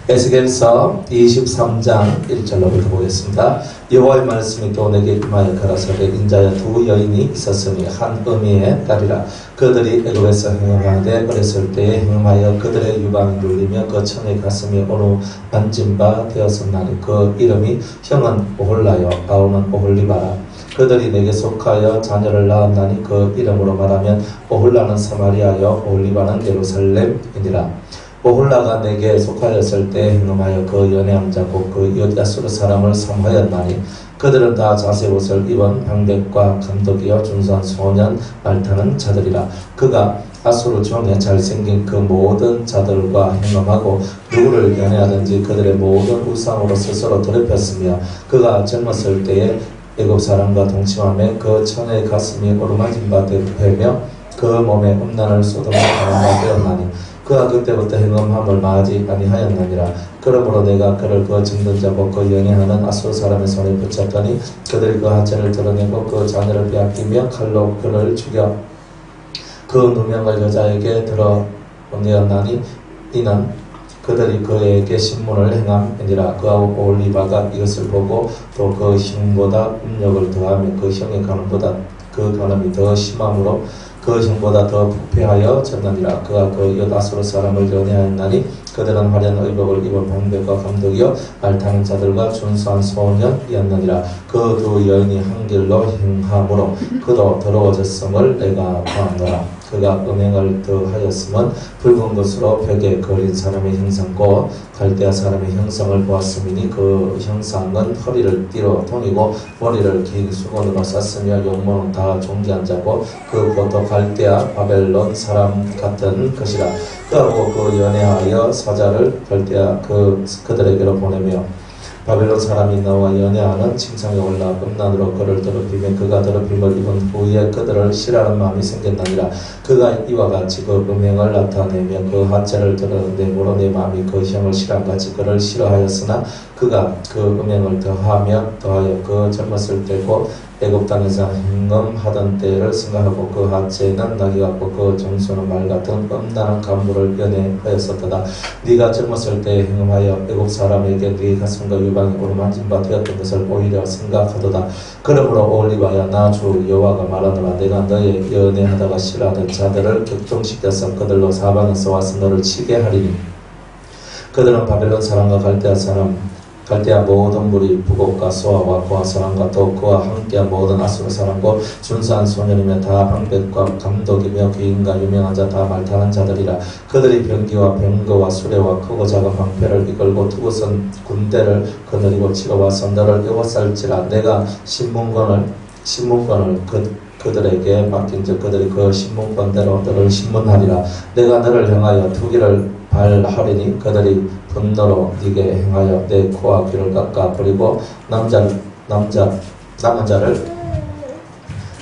에스겔서 23장 1절로부터 보겠습니다. 여호와의 말씀이 또 내게 임하여 가라사대 인자야 두 여인이 있었으니 한 어미의 딸이라. 그들이 애굽에서 행음하되 어렸을 때에 행음하여 그들의 유방이 눌리며 그 천의 가슴이 어루 앉은 바 되었었나니 그 이름이 형은 오홀라요 아우는 오홀리바라. 그들이 내게 속하여 자녀를 낳았나니 그 이름으로 말하면 오홀라는 사마리아요 오홀리바는 예루살렘이니라. 오홀라가 내게 속하였을 때 행음하여 그 연애한 자고 그 야수르 사람을 삼하였나니 그들은 다 자색 옷을 입은 방백과 감독이여 준수한 소년 말타는 자들이라. 그가 아수르 종에 잘생긴 그 모든 자들과 행음하고 누구를 연애하든지 그들의 모든 우상으로 스스로 더럽혔으며 그가 젊었을 때에 애굽 사람과 동침하며 그 천의 가슴이 오르막진 바 되며 그 몸에 음란을 쏟음을 당한 바 되었나니 그가 그때부터 행음함을 마하지 아니하였느니라. 그러므로 내가 그를 그 증든 자고 그 연애하는 아수르 사람의 손에 붙였더니 그들이 그 하체를 드러내고 그 자녀를 빼앗기며 칼로 그를 죽여 그 누명을 여자에게 드러내었나니 이는 그들이 그에게 신문을 행함이니라. 그와 오홀리바가 이것을 보고 또 그 형보다 음력을 더하며 그 형의 간음보다 그 간음이 더 심함으로 그 형보다 더 부패하여 졌느니라. 그가 그 아수르 사람을 연애하였나니 그들은 화려한 의복을 입은 방백과 감독이여 말타는 자들과 준수한 소년이었느니라. 그 두 여인이 한 길로 행함으로 그도 더러워졌음을 내가 보았노라. 그가 음행을 더하였음은 붉은 것으로 벽에 그린 사람의 형상고 갈대아 사람의 형상을 보았음이니 그 형상은 허리를 띠로 통이고 머리를 긴 수건으로 쌌으며 용모는 다 존귀한 자고 그 것도 갈대아 바벨론 사람 같은 것이라. 그하고 그 연애하여 사자를 갈대아 그들에게로 보내며 바벨론 사람이 나와 연애하는 칭상에 올라 음란으로 그를 더럽히며 그가 더럽힘을 입은 후에 그들을 싫어하는 마음이 생겼느니라. 그가 이와 같이 그 음행을 나타내며 그 하체를 드러내므로 내 마음이 그 형을 싫어한 같이 그를 싫어하였으나 그가 그 음행을 더하여 그 젊었을 때고 애굽 땅에서 행음하던 때를 생각하고 그 하체는 나귀 같고 그 정수는 말 같은 음란한 간부를 연애하였었다. 네가 젊었을 때 행음하여 애굽 사람에게 네 가슴과 유방이 오르만진 바 되었던 것을 오히려 생각하도다. 그러므로 오홀리바야 나 주 여호와가 말하노라. 내가 너의 연애하다가 싫어하던 자들을 격동시켜서 그들로 사방에서 와서 너를 치게 하리니 그들은 바벨론 사람과 갈대아 모든 무리 부곡과 소아와 고아 사람과 또 그와 함께한 모든 아수르 사람과 준수한 소년이며 다 방백과 감독이며 귀인과 유명한 자 다 말타는 자들이라. 그들이 병기와 병거와 수레와 크고 작은 방패를 이끌고 투구선 군대를 거느리고 치러 와서 너를 에워쌀지라. 내가 신문권을 그들에게 맡긴즉 그들이 그 신문권대로 너를 신문하리라. 내가 너를 향하여 투기를 발하리니 그들이 분노로 네게 행하여 내 코와 귀를 깎아 버리고 남은 자를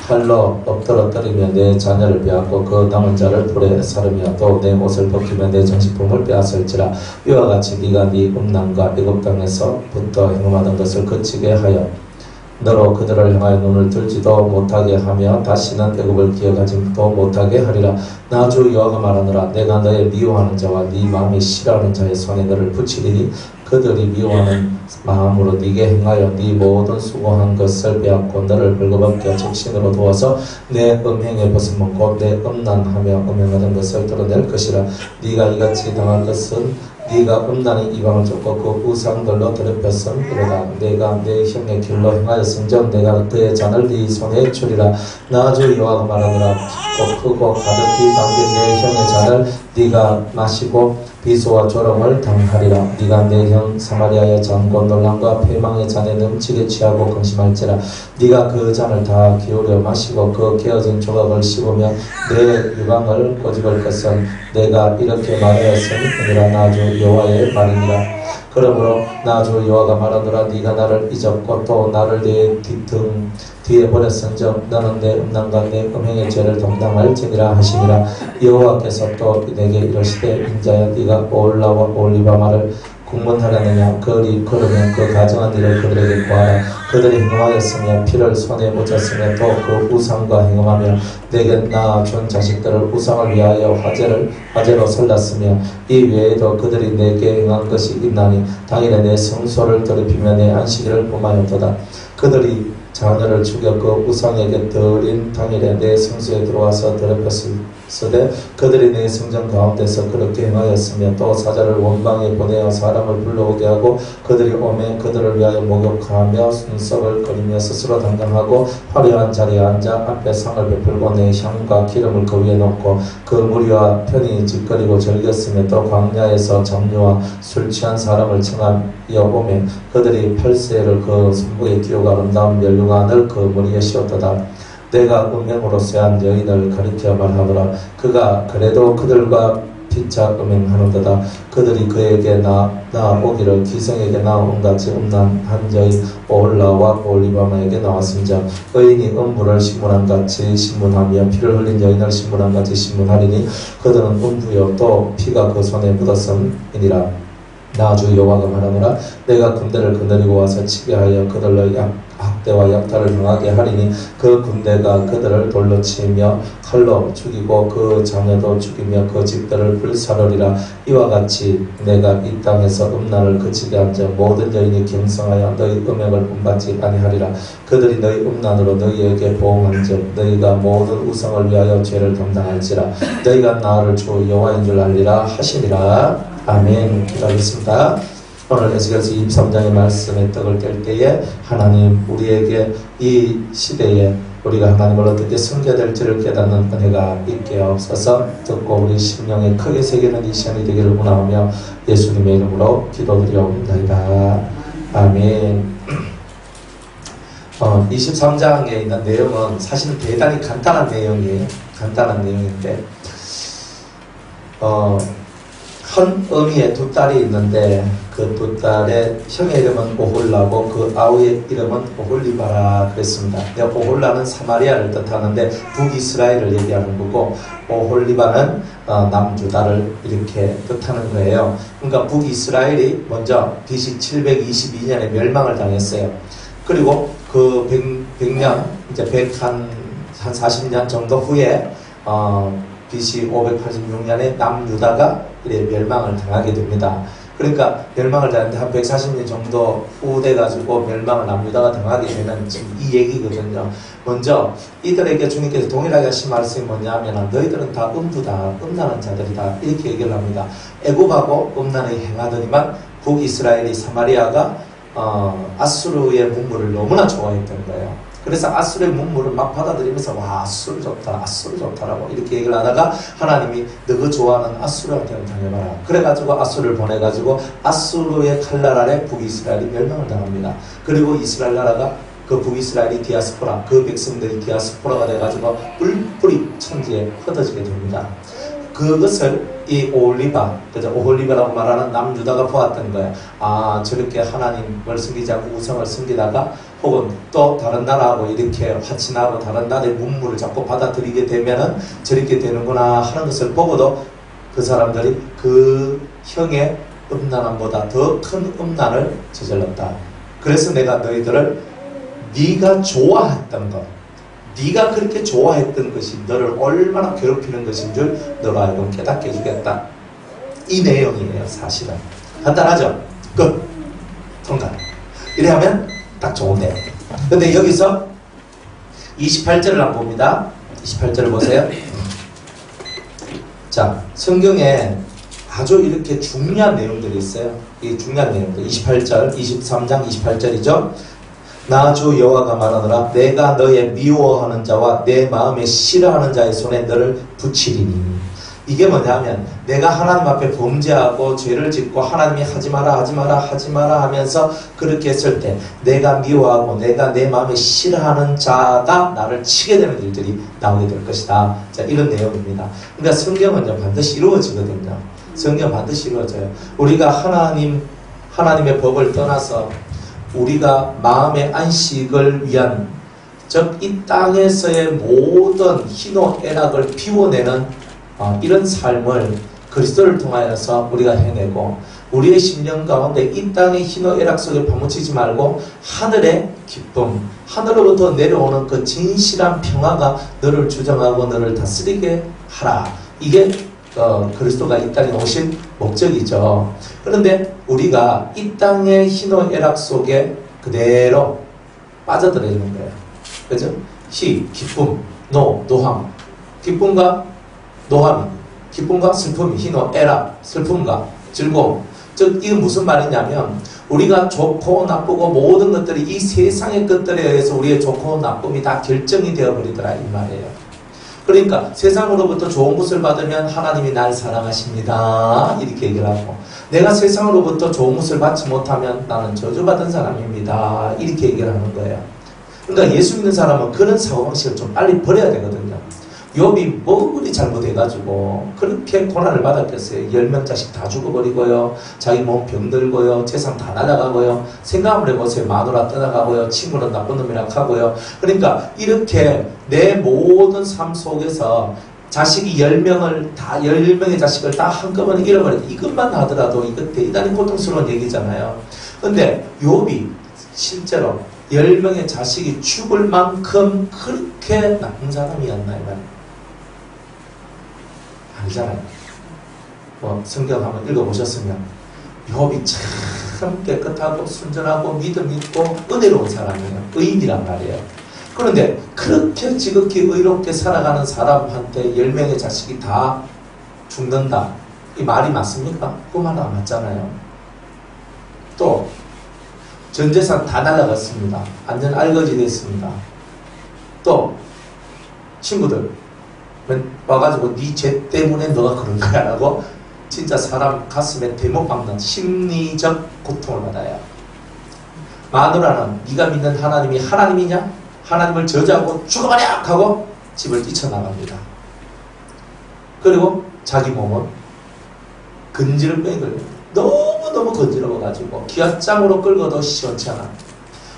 칼로 엎드러뜨리며 내 자녀를 빼앗고 그 남은 자를 불에 사르며 또 내 옷을 벗기며 내 정식품을 빼앗을지라. 이와 같이 네가 네 음란과 애굽 땅에서부터 행음하던 것을 그치게 하여 너로 그들을 향하여 눈을 들지도 못하게 하며 다시는 애굽을 기억하지도 못하게 하리라. 나 주 여호와가 말하노라. 내가 너의 미워하는 자와 네 마음이 싫어하는 자의 손에 너를 붙이리니 그들이 미워하는 마음으로 네게 행하여 네 모든 수고한 것을 빼앗고 너를 벌거벗겨 적신으로 도와서 내 음행의 벗음은 곧 내 음란하며 음행하던 것을 드러낼 것이라. 네가 이같이 당할 것은 네가 음란히 이방을 쫓고 그 우상들로 더럽혔음이로다. 내가 내 형의 길로 행하였은즉 내가 그의 잔을 네 손에 주리라. 나 주 여호와가 말하노라. 깊고 크고 가득히 담긴 내 형의 잔을 네가 마시고 비수와 조롱을 당하리라. 네가 내 형 사마리아의 잔과 논란과 패망의 잔에 넘치게 취하고 근심할지라. 네가 그 잔을 다 기울여 마시고 그 깨어진 조각을 씹으며 내 유방을 꼬집을 것은 내가 이렇게 말하였음이니라. 나 주 여호와의 말이니라. 그러므로 나 주 여호와가 말하노라. 네가 나를 잊었고 또 나를 내 뒤에 버렸은즉 너는 내 음란과 내 음행의 죄를 담당할지니라 하시니라. 여호와께서 또 내게 이르시되 인자야 네가 오홀라와 오홀리바 말을 국문하려느냐 그리 그러면 그 가정한 일을 그들에게 구하라. 그들이 행음하였으며 피를 손에 묻혔으며 또 그 우상과 행음하며 내게 낳아준 자식들을 우상을 위하여 화제로 설랐으며 이 외에도 그들이 내게 행한 것이 있나니 당일에 내 성소를 더럽히며 내 안식일을 범하였도다. 그들이 자녀를 죽여 그 우상에게 드린 당일에 내 성소에 들어와서 더럽혔으되 그들이 내 성전 가운데서 그렇게 행하였으며 또 사자를 원방에 보내어 사람을 불러오게 하고 그들이 오매 그들을 위하여 목욕하며 눈썹을 그리며 스스로 당당하고 화려한 자리에 앉아 앞에 상을 베풀고 내 향과 기름을 그 위에 놓고 그 무리와 편히 짓거리고 즐겼으며 또 광야에서 잡류와 술 취한 사람을 청하여 오매 그들이 팔세를 그 손목에 끼우고 아름다운 멸류관을 그 머리에 씌웠도다. 내가 음행으로 쇠한 여인을 가리켜 말하노라. 그가 그래도 그들과 피차 음행하는도다. 그들이 그에게 나오기를 기생에게 나온같이 음란한 여인 오홀라와 오홀리바마에게 나왔음자 의인이 음부를 신문한같이 신문하며 피를 흘린 여인을 신문한같이 신문하리니 그들은 음부여 또 피가 그 손에 묻었음이니라. 나 주 여호와가 말하노라. 내가 군대를 거느리고 와서 치게 하여 그들로 학대와 약탈을 당하게 하리니 그 군대가 그들을 돌로 치며 칼로 죽이고 그 자녀도 죽이며 그 집들을 불사르리라. 이와 같이 내가 이 땅에서 음란을 그치게 한 자 모든 여인이 경성하여 너희 음행을 본받지 아니하리라. 그들이 너희 음란으로 너희에게 보응한즉 너희가 모든 우상을 위하여 죄를 감당할지라. 너희가 나를 주 여호와인 줄 알리라 하시니라. 아멘. 기도하겠습니다. 오늘 에스겔서 23장의 말씀에 떡을 뗄 때에 하나님 우리에게 이 시대에 우리가 하나님을 어떻게 섬겨야 될지를 깨닫는 은혜가 있게 없어서 듣고 우리 심령에 크게 새기는 이 시간이 되기를 원하며 예수님의 이름으로 기도드리옵나이다. 아멘. 23장에 있는 내용은 사실은 대단히 간단한 내용이에요. 간단한 내용인데 한 어미에 두 딸이 있는데 그 두 딸의 형의 이름은 오홀라고 그 아우의 이름은 오홀리바라 그랬습니다. 오홀라는 사마리아를 뜻하는데 북이스라엘을 얘기하는 거고 오홀리바는 남유다를 이렇게 뜻하는 거예요. 그러니까 북이스라엘이 먼저 BC 722년에 멸망을 당했어요. 그리고 그 100년 이제 140년 정도 후에 BC 586년에 남유다가 멸망을 당하게 됩니다. 그러니까 멸망을 당했는데 한 140년 정도 후 돼가지고 멸망을 남유다가 당하게 되는 지금 이 얘기거든요. 먼저 이들에게 주님께서 동일하게 하신 말씀이 뭐냐면 너희들은 다 음부다, 음란한 자들이다 이렇게 얘기를 합니다. 애굽하고 음란을 행하더니만 북이스라엘이 사마리아가 아수르의 문물을 너무나 좋아했던 거예요. 그래서 아수르의 문물을 막 받아들이면서 와 아수르 좋다 아수르 좋다라고 이렇게 얘기를 하다가 하나님이 너가 좋아하는 아수르한테는 당해봐라. 그래가지고 아수르를 보내가지고 아수르의 칼날 아래 북이스라엘이 멸망을 당합니다. 그리고 이스라엘 나라가 그 북이스라엘이 디아스포라 그 백성들이 디아스포라가 돼가지고 뿔뿔이 천지에 흩어지게 됩니다. 그것을 이 오홀리바, 그죠? 오홀리바라고 말하는 남유다가 보았던 거예요. 아, 저렇게 하나님을 섬기지 않고 우상을 섬기다가 혹은 또 다른 나라하고 이렇게 화친하고 다른 나라의 문물을 자꾸 받아들이게 되면은 저렇게 되는구나 하는 것을 보고도 그 사람들이 그 형의 음란함보다 더 큰 음란을 저질렀다. 그래서 내가 너희들을 네가 좋아했던 것, 네가 그렇게 좋아했던 것이 너를 얼마나 괴롭히는 것인 줄 너가 알고 깨닫게 해주겠다. 이 내용이에요. 사실은 간단하죠? 끝. 통과. 이래 하면 딱 좋은데 근데 여기서 28절을 한번 봅니다. 28절을 보세요. 자, 성경에 아주 이렇게 중요한 내용들이 있어요. 이 중요한 내용들 28절, 23장 28절이죠. 나 주 여호와가 말하노라. 내가 너의 미워하는 자와 내 마음에 싫어하는 자의 손에 너를 붙이리니. 이게 뭐냐면 내가 하나님 앞에 범죄하고 죄를 짓고 하나님이 하지마라 하지마라 하지마라 하면서 그렇게 했을 때 내가 미워하고 내가 내 마음에 싫어하는 자가 나를 치게 되는 일들이 나오게 될 것이다. 자, 이런 내용입니다. 그러니까 성경은요 반드시 이루어지거든요. 성경 반드시 이루어져요. 우리가 하나님의 법을 떠나서 우리가 마음의 안식을 위한 즉 이 땅에서의 모든 희노애락을 비워내는 이런 삶을 그리스도를 통하여서 우리가 해내고 우리의 심령 가운데 이 땅의 희노애락 속에 파묻히지 말고 하늘의 기쁨, 하늘로부터 내려오는 그 진실한 평화가 너를 주장하고 너를 다스리게 하라. 이게 그리스도가 이 땅에 오신 목적이죠. 그런데 우리가 이 땅의 희노애락 속에 그대로 빠져들어 있는 거예요. 그죠? 희, 기쁨, 노함. 기쁨과 노함이, 기쁨과 슬픔이, 희노애락, 슬픔과 즐거움. 즉 이건 무슨 말이냐면 우리가 좋고 나쁘고 모든 것들이 이 세상의 것들에 의해서 우리의 좋고 나쁨이 다 결정이 되어버리더라 이 말이에요. 그러니까 세상으로부터 좋은 것을 받으면 하나님이 날 사랑하십니다 이렇게 얘기를 하고, 내가 세상으로부터 좋은 것을 받지 못하면 나는 저주받은 사람입니다 이렇게 얘기를 하는 거예요. 그러니까 예수 믿는 사람은 그런 사고방식을 좀 빨리 버려야 되거든요. 욥이 뭐 그리 잘못해가지고 그렇게 고난을 받았겠어요. 10명 자식 다 죽어버리고요, 자기 몸 병들고요, 재산 다 날아가고요, 생각을 해보세요. 마누라 떠나가고요, 친구는 나쁜 놈이라 하고요. 그러니까 이렇게 내 모든 삶 속에서 자식이 10명의 자식을 다 한꺼번에 잃어버렸다. 이것만 하더라도 이거 대단히 고통스러운 얘기잖아요. 근데 욥이 실제로 10명의 자식이 죽을 만큼 그렇게 나쁜 사람이었나 이 말이에요. 아니잖아요. 성경 한번 읽어보셨으면 욥이 참 깨끗하고 순전하고 믿음 있고 은혜로운 사람이에요. 의인이란 말이에요. 그런데 그렇게 지극히 의롭게 살아가는 사람한테 10명의 자식이 다 죽는다. 이 말이 맞습니까? 그 말은 안 맞잖아요. 또 전 재산 다 날아갔습니다. 완전 알거지 됐습니다. 또 친구들 와가지고 네 죄 때문에 너가 그런 거야 라고 진짜 사람 가슴에 대못 박는 심리적 고통을 받아요. 마누라는 네가 믿는 하나님이 하나님이냐? 하나님을 저주하고 죽어버려! 하고 집을 뛰쳐나갑니다. 그리고 자기 몸은 근질병이 걸려요. 너무너무 건지러워가지고 기아장으로 끌고도 시원치 않아.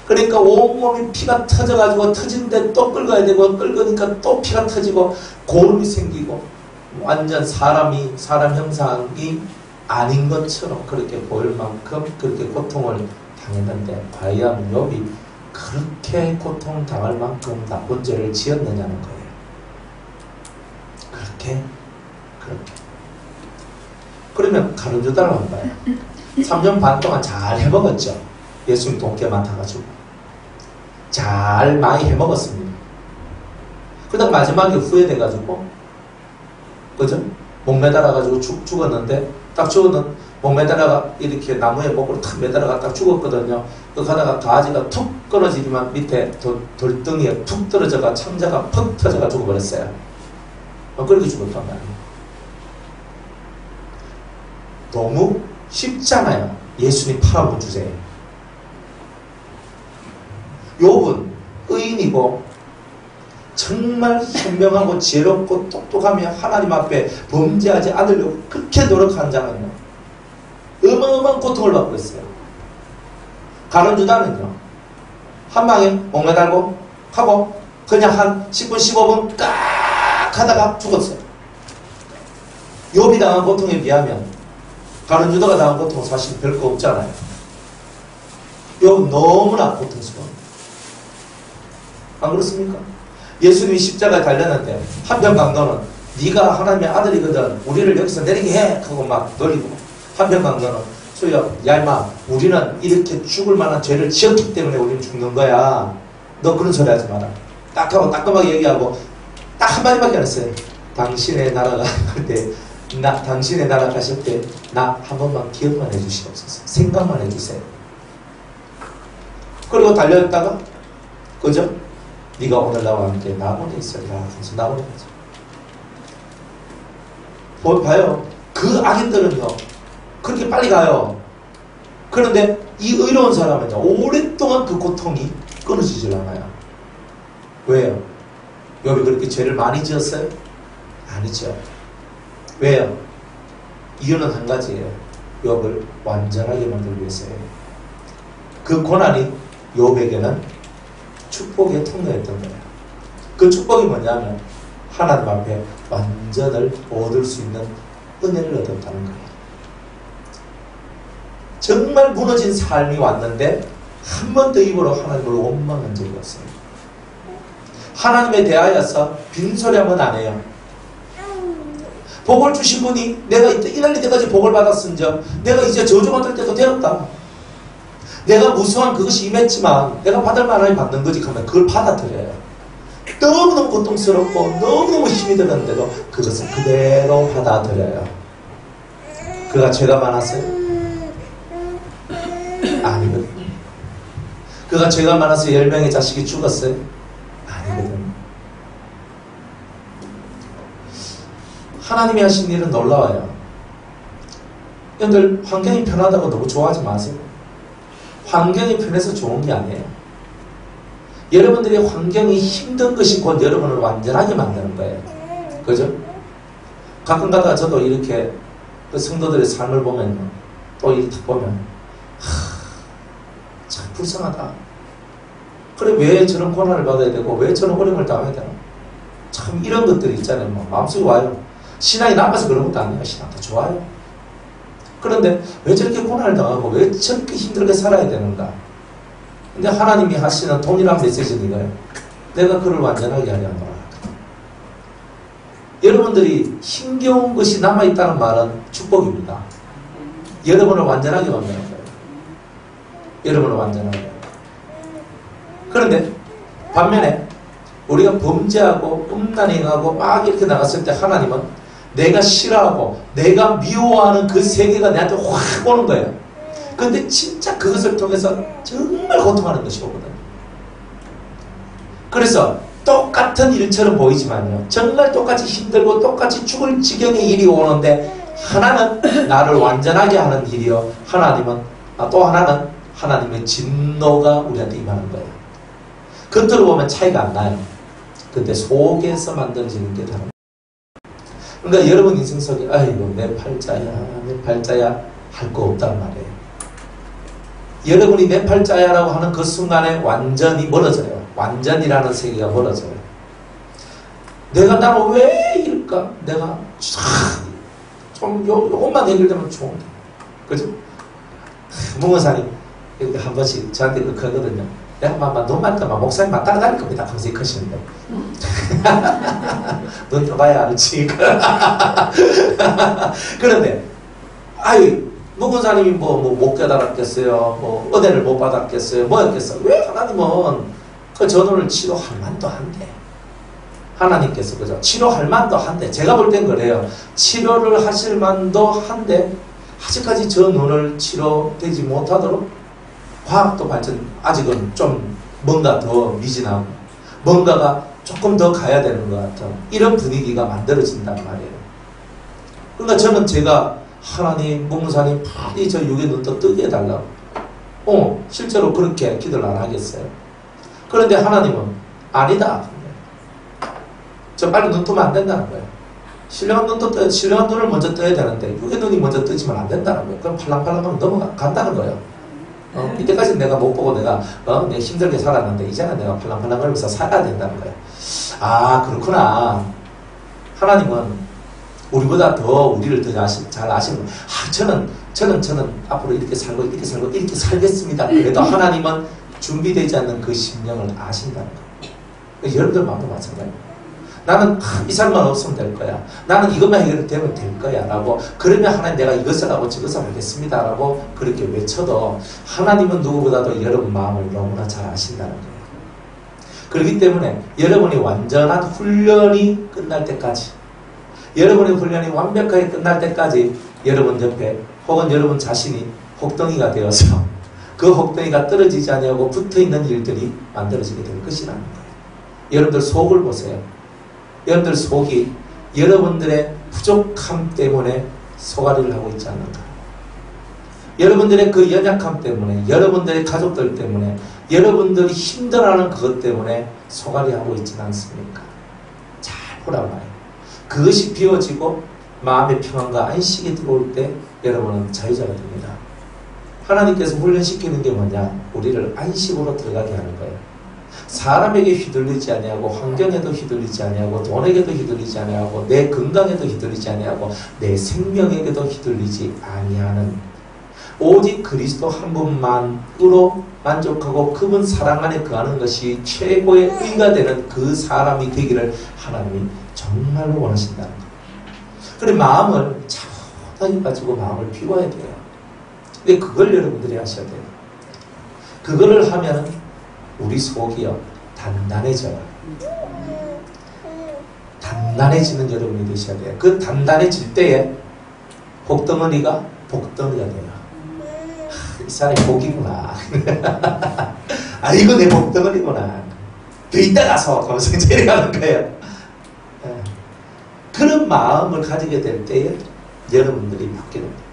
그러니까 온몸이 피가 터져가지고 터진데 또 끌어야 되고, 끌으니까 또 피가 터지고 고름이 생기고 완전 사람 형상이 아닌 것처럼 그렇게 보일 만큼 그렇게 고통을 당했는데, 과연 욥이 그렇게 고통당할 만큼 나쁜 죄를 지었느냐는 거예요. 그렇게 그러면 가룟유다를 한 거예요. 3년 반 동안 잘 해먹었죠. 예수님 돈깨 많아가지고 잘 많이 해먹었습니다. 그다음 마지막에 후회돼가지고, 그죠? 목 매달아가지고 죽었는데, 딱 죽었는 목 매달아가 이렇게 나무에 목을 탁 매달아가 딱 죽었거든요. 그 가다가 가지가 툭 끊어지지만 밑에 돌덩이에 툭 떨어져가 창자가 퍽 터져가 죽어버렸어요. 그렇게 죽었단 말이에요. 너무 쉽잖아요. 예수님 팔아본 주제에. 욥은 의인이고 정말 현명하고 지혜롭고 똑똑하며 하나님 앞에 범죄하지 않으려고 그렇게 노력한 자는요, 어마어마한 고통을 받고 있어요. 가룟유다는요, 한 방에 목 매달고 하고 그냥 한 10분 15분 깍 하다가 죽었어요. 욥이 당한 고통에 비하면 가룟유다가 당한 고통은 사실 별거 없잖아요. 욥은 너무나 고통스러워요. 안 그렇습니까? 예수님이 십자가에 달렸는데 한편 강도는 네가 하나님의 아들이거든 우리를 여기서 내리게 해 하고 막 놀리고, 한편 강도는 주여 야 임마 우리는 이렇게 죽을 만한 죄를 지었기 때문에 우리는 죽는 거야. 너 그런 소리 하지 마라. 딱 하고 따끔하게 얘기하고 딱 한마디밖에 안 했어요. 당신의 나라가 그때 당신의 나라 가실 때 나 한 번만 기억만 해주시옵소서. 생각만 해주세요. 그리고 달려있다가 그죠? 네가 오늘 나와 함께 나무에 있으리라 하면서 나무에 가죠. 봐요. 그 악인들은요 그렇게 빨리 가요. 그런데 이 의로운 사람은요 오랫동안 그 고통이 끊어지질 않아요. 왜요? 욥이 그렇게 죄를 많이 지었어요? 아니죠. 왜요? 이유는 한 가지예요. 욥을 완전하게 만들기 위해서예요. 그 고난이 욥에게는 축복의 통로였던 거예요. 그 축복이 뭐냐면 하나님 앞에 완전을 얻을 수 있는 은혜를 얻었다는 거예요. 정말 무너진 삶이 왔는데 한 번 더 입으로 하나님을 원망한 적이 없어요. 하나님에 대하여서 빈소리하면 안 해요. 복을 주신 분이 내가 이날 때까지 복을 받았은즉 내가 이제 저주받을 때도 되었다. 내가 무수한 그것이 임했지만 내가 받을 만하게 받는 거지 하면 그걸 받아들여요. 너무너무 고통스럽고 너무너무 힘이 들었는데도 그것을 그대로 받아들여요. 그가 죄가 많았어요? 아니거든요. 그가 죄가 많아서 10명의 자식이 죽었어요? 아니거든요. 하나님이 하신 일은 놀라워요. 여러분들 환경이 편하다고 너무 좋아하지 마세요. 환경이 편해서 좋은 게 아니에요. 여러분들의 환경이 힘든 것이 곧 여러분을 완전하게 만드는 거예요. 그죠? 가끔가다 저도 이렇게 그 성도들의 삶을 보면 또 이렇게 보면 참 불쌍하다. 그래 왜 저런 고난을 받아야 되고 왜 저런 어려움을 당해야 되나? 참 이런 것들이 있잖아요. 마음속에 와요. 신앙이 나빠서 그런 것도 아니에요. 신앙도 좋아요. 그런데 왜 저렇게 고난을 당하고 왜 저렇게 힘들게 살아야 되는가? 근데 하나님이 하시는 동일한 메시지는 이거예요. 내가 그를 완전하게 하려 한다. 여러분들이 힘겨운 것이 남아있다는 말은 축복입니다. 여러분을 완전하게 만드는 거예요. 여러분을 완전하게. 그런데 반면에 우리가 범죄하고 음란행하고 막 이렇게 나갔을 때 하나님은 내가 싫어하고 내가 미워하는 그 세계가 내한테 확 오는 거예요. 그런데 진짜 그것을 통해서 정말 고통하는 것이 오거든요. 그래서 똑같은 일처럼 보이지만요. 정말 똑같이 힘들고 똑같이 죽을 지경의 일이 오는데 하나는 나를 완전하게 하는 일이요. 하나님은 또 하나는 하나님의 진노가 우리한테 임하는 거예요. 겉으로 보면 차이가 안 나요. 근데 속에서 만들어지는 게 다릅니다. 그러니까 여러분 인생 속에 아이고 내 팔자야 할 거 없단 말이에요. 여러분이 내 팔자야라고 하는 그 순간에 완전히 멀어져요. 완전이라는 세계가 멀어져요. 내가 나는 왜 이럴까? 내가 좀 요것만 해결되면 좋은데. 그죠? 문건사님 한 번씩 저한테 그러거든요. 내가 막 눈만 뜨면 목사님만 따라다닐 겁니다. 평소에 크시는데. 눈 떠봐야 알지. 그런데 문건사님이 못 깨달았겠어요. 은혜를 못 받았겠어요. 뭐였겠어요. 왜 하나님은 그 전원을 치료할 만도 한데. 하나님께서 그죠? 치료할 만도 한데. 제가 볼 땐 그래요. 치료를 하실 만도 한데 아직까지 저 눈을 치료되지 못하도록 과학도 발전 아직은 좀 뭔가 더 미진하고 뭔가가 조금 더 가야 되는 것 같은 이런 분위기가 만들어진단 말이에요. 그러니까 저는 제가 하나님, 목사님 빨리 저 육의 눈도 뜨게 해달라고 실제로 그렇게 기도를 안 하겠어요. 그런데 하나님은 아니다. 저 빨리 눈 뜨면 안 된다는 거예요. 신령한 눈을 먼저 떠야 되는데 육의 눈이 먼저 뜨지면 안 된다는 거예요. 그럼 팔랑팔랑하면 넘어간다는 거예요. 이때까지 내가 못 보고 내가 힘들게 살았는데 이제는 내가 팔랑팔랑 하면서 살아야 된다는 거예요. 아 그렇구나. 하나님은 우리보다 더 우리를 더 잘 아시는 거예요. 저는 앞으로 이렇게 살고 이렇게 살겠습니다. 그래도 하나님은 준비되지 않는 그 심령을 아신다는 거예요. 여러분들 마음도 마찬가지예요. 나는 이 삶만 없으면 될 거야. 나는 이것만 해결되면 될 거야. 라고 그러면 하나님 내가 이것을 하고 저것을 하겠습니다. 라고 그렇게 외쳐도 하나님은 누구보다도 여러분 마음을 너무나 잘 아신다는 거예요. 그렇기 때문에 여러분이 완전한 훈련이 끝날 때까지 여러분의 훈련이 완벽하게 끝날 때까지 여러분 옆에 혹은 여러분 자신이 혹덩이가 되어서 그 혹덩이가 떨어지지 아니하고 붙어있는 일들이 만들어지게 될 것이라는 거예요. 여러분들 속을 보세요. 여러분들 속이 여러분들의 부족함 때문에 소가리를 하고 있지 않는가. 여러분들의 그 연약함 때문에 여러분들의 가족들 때문에 여러분들이 힘들어하는 그것 때문에 소가리하고 있지는 않습니까? 잘 보란 말이에요. 그것이 비워지고 마음의 평안과 안식이 들어올 때 여러분은 자유자가 됩니다. 하나님께서 훈련시키는 게 뭐냐? 우리를 안식으로 들어가게 하는 거예요. 사람에게 휘둘리지 아니하고 환경에도 휘둘리지 아니하고 돈에게도 휘둘리지 아니하고 내 건강에도 휘둘리지 아니하고 내 생명에게도 휘둘리지 아니하는 오직 그리스도 한 분만으로 만족하고 그분 사랑 안에 거하는 것이 최고의 의가 되는 그 사람이 되기를 하나님이 정말로 원하신다는 것. 그래 마음을 차분하게 가지고 마음을 비워야 돼요. 근데 그걸 여러분들이 하셔야 돼요. 그거를 하면 우리 속이요 단단해져요. 단단해지는 여러분이 되셔야 돼요. 그 단단해질 때에 복덩어리가 복덩이가 돼요. 이 사람이 복이구나. 아 이거 내 복덩어리구나. 더 이따 가서 하면서 이제 이래가는 거예요. 그런 마음을 가지게 될 때에 여러분들이 바뀌는 거예요.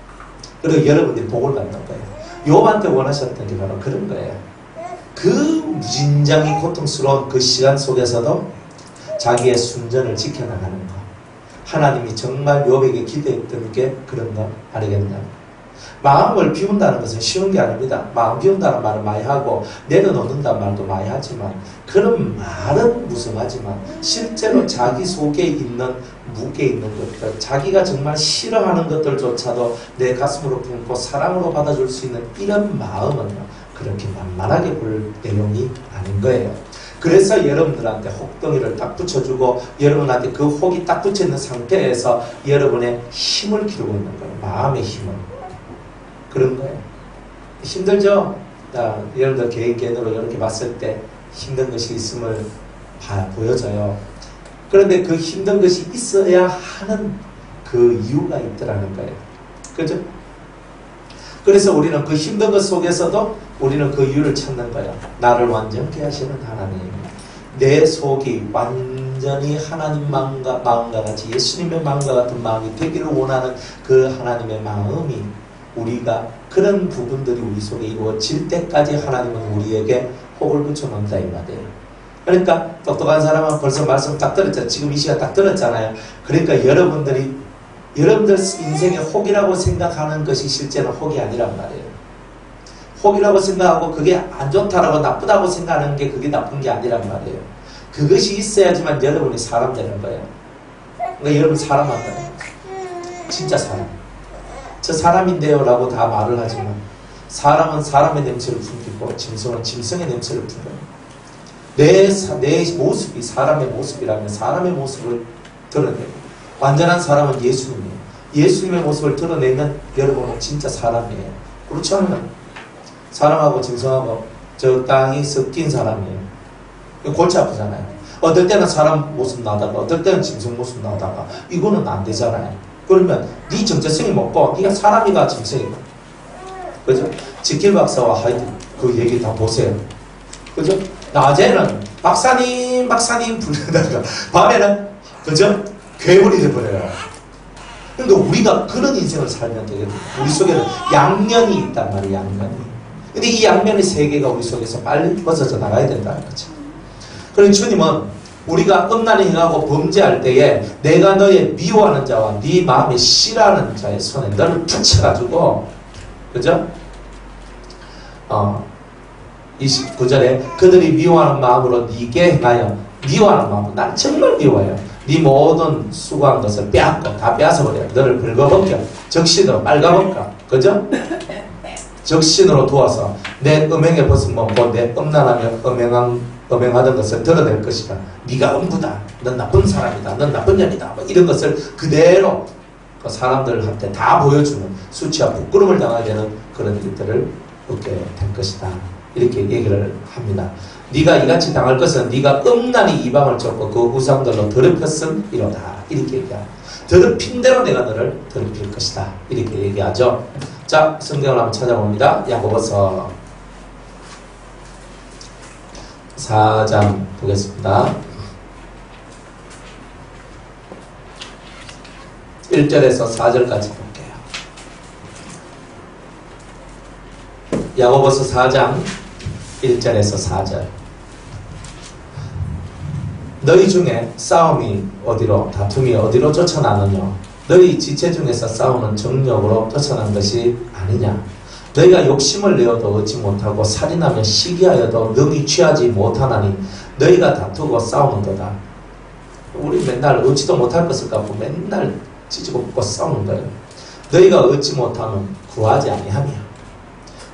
그리고 여러분들이 복을 받는 거예요. 욥한테 원하셨던 게 바로 그런 거예요. 그 무진장이 고통스러운 그 시간 속에서도 자기의 순전을 지켜나가는 것. 하나님이 정말 욥에게 기대했던 게 그런 거 아니겠냐. 마음을 비운다는 것은 쉬운 게 아닙니다. 마음 비운다는 말은 많이 하고 내려놓는다는 말도 많이 하지만 그런 말은 무성하지만 실제로 자기 속에 있는 무게 있는 것들, 자기가 정말 싫어하는 것들조차도 내 가슴으로 품고 사랑으로 받아줄 수 있는 이런 마음은요 그렇게 만만하게 볼 내용이 아닌 거예요. 그래서 여러분들한테 혹덩이를 딱 붙여주고 여러분한테 그 혹이 딱 붙여있는 상태에서 여러분의 힘을 기르고 있는 거예요. 마음의 힘을. 그런 거예요. 힘들죠? 여러분들 개인으로 이렇게 봤을 때 힘든 것이 있음을 보여져요. 그런데 그 힘든 것이 있어야 하는 그 이유가 있더라는 거예요. 그죠? 그래서 우리는 그 힘든 것 속에서도 우리는 그 이유를 찾는 거예요. 나를 완전케 하시는 하나님. 내 속이 완전히 하나님 마음과 같이 예수님의 마음과 같은 마음이 되기를 원하는 그 하나님의 마음이 우리가 그런 부분들이 우리 속에 이루어질 때까지 하나님은 우리에게 혹을 붙여놓는다 이 말이에요. 그러니까 똑똑한 사람은 벌써 말씀 딱 들었잖아요. 지금 이 시간 딱 들었잖아요. 그러니까 여러분들 인생의 혹이라고 생각하는 것이 실제는 혹이 아니란 말이에요. 혹이라고 생각하고 그게 안 좋다라고 나쁘다고 생각하는 게 그게 나쁜 게 아니란 말이에요. 그것이 있어야지만 여러분이 사람 되는 거예요. 그러니까 여러분 사람 한다. 진짜 사람. 저 사람인데요 라고 다 말을 하지만 사람은 사람의 냄새를 풍기고 짐승은 짐승의 냄새를 풍겨요. 내 모습이 사람의 모습이라면 사람의 모습을 드러내고 완전한 사람은 예수님이에요. 예수님의 모습을 드러내면 여러분은 진짜 사람이에요. 그렇지 않으면 사람하고 짐승하고 적당히 섞인 사람이에요. 골치 아프잖아요. 어떨 때는 사람 모습 나다가 어떨 때는 짐승 모습 나다가 이거는 안 되잖아요. 그러면 네 정체성이 뭐고 네가 사람이가 짐승이가 그죠? 지킬 박사와 하이드 그 얘기 다 보세요. 그죠? 낮에는 박사님 부르다가 밤에는 그죠? 괴물이 돼버려요. 그러니까 우리가 그런 인생을 살면 되거든요. 우리 속에는 양면이 있단 말이에요. 양면이. 근데 이 양면의 세계가 우리 속에서 빨리 벗어져 나가야 된다는 거죠. 그러니 주님은 우리가 음란에 행하고 범죄할 때에 내가 너의 미워하는 자와 네 마음에 싫어하는 자의 손에 너를 붙여가지고 그죠? 29절에 그들이 미워하는 마음으로 네게 행하여 미워하는 마음으로 난 정말 미워해요. 네 모든 수고한 것을 빼앗고 다 빼앗아버려. 너를 긁어벗겨 적신으로 빨가벗겨. 그죠? 적신으로 도와서 내 음행의 벗은 몸고 내 음란하며 음행하던 것을 드러낼 것이다. 네가 음부다. 넌 나쁜 사람이다. 넌 나쁜 년이다. 뭐 이런 것을 그대로 그 사람들한테 다 보여주는 수치와 부끄러움을 당하게 되는 그런 일들을 얻게 될 것이다. 이렇게 얘기를 합니다. 네가 이같이 당할 것은 네가 음란히 이방을 쫓고 그 우상들로 더럽혔음 이로다. 이렇게 얘기합니다. 더럽힌 대로 내가 너를 더럽힐 것이다. 이렇게 얘기하죠. 자, 성경을 한번 찾아봅니다. 야고보서 4장 보겠습니다. 1절에서 4절까지 볼게요. 야고보서 4장 1절에서 4절. 너희 중에 싸움이 어디로 다툼이 어디로 쫓아나느냐. 너희 지체 중에서 싸우는 정욕으로 쫓아난 것이 아니냐. 너희가 욕심을 내어도 얻지 못하고 살인하며 시기하여도 능히 취하지 못하나니 너희가 다투고 싸우는도다. 우리 맨날 얻지도 못할 것을 갖고 맨날 찢고 싸우는 거예요. 너희가 얻지 못하면 구하지 아니하며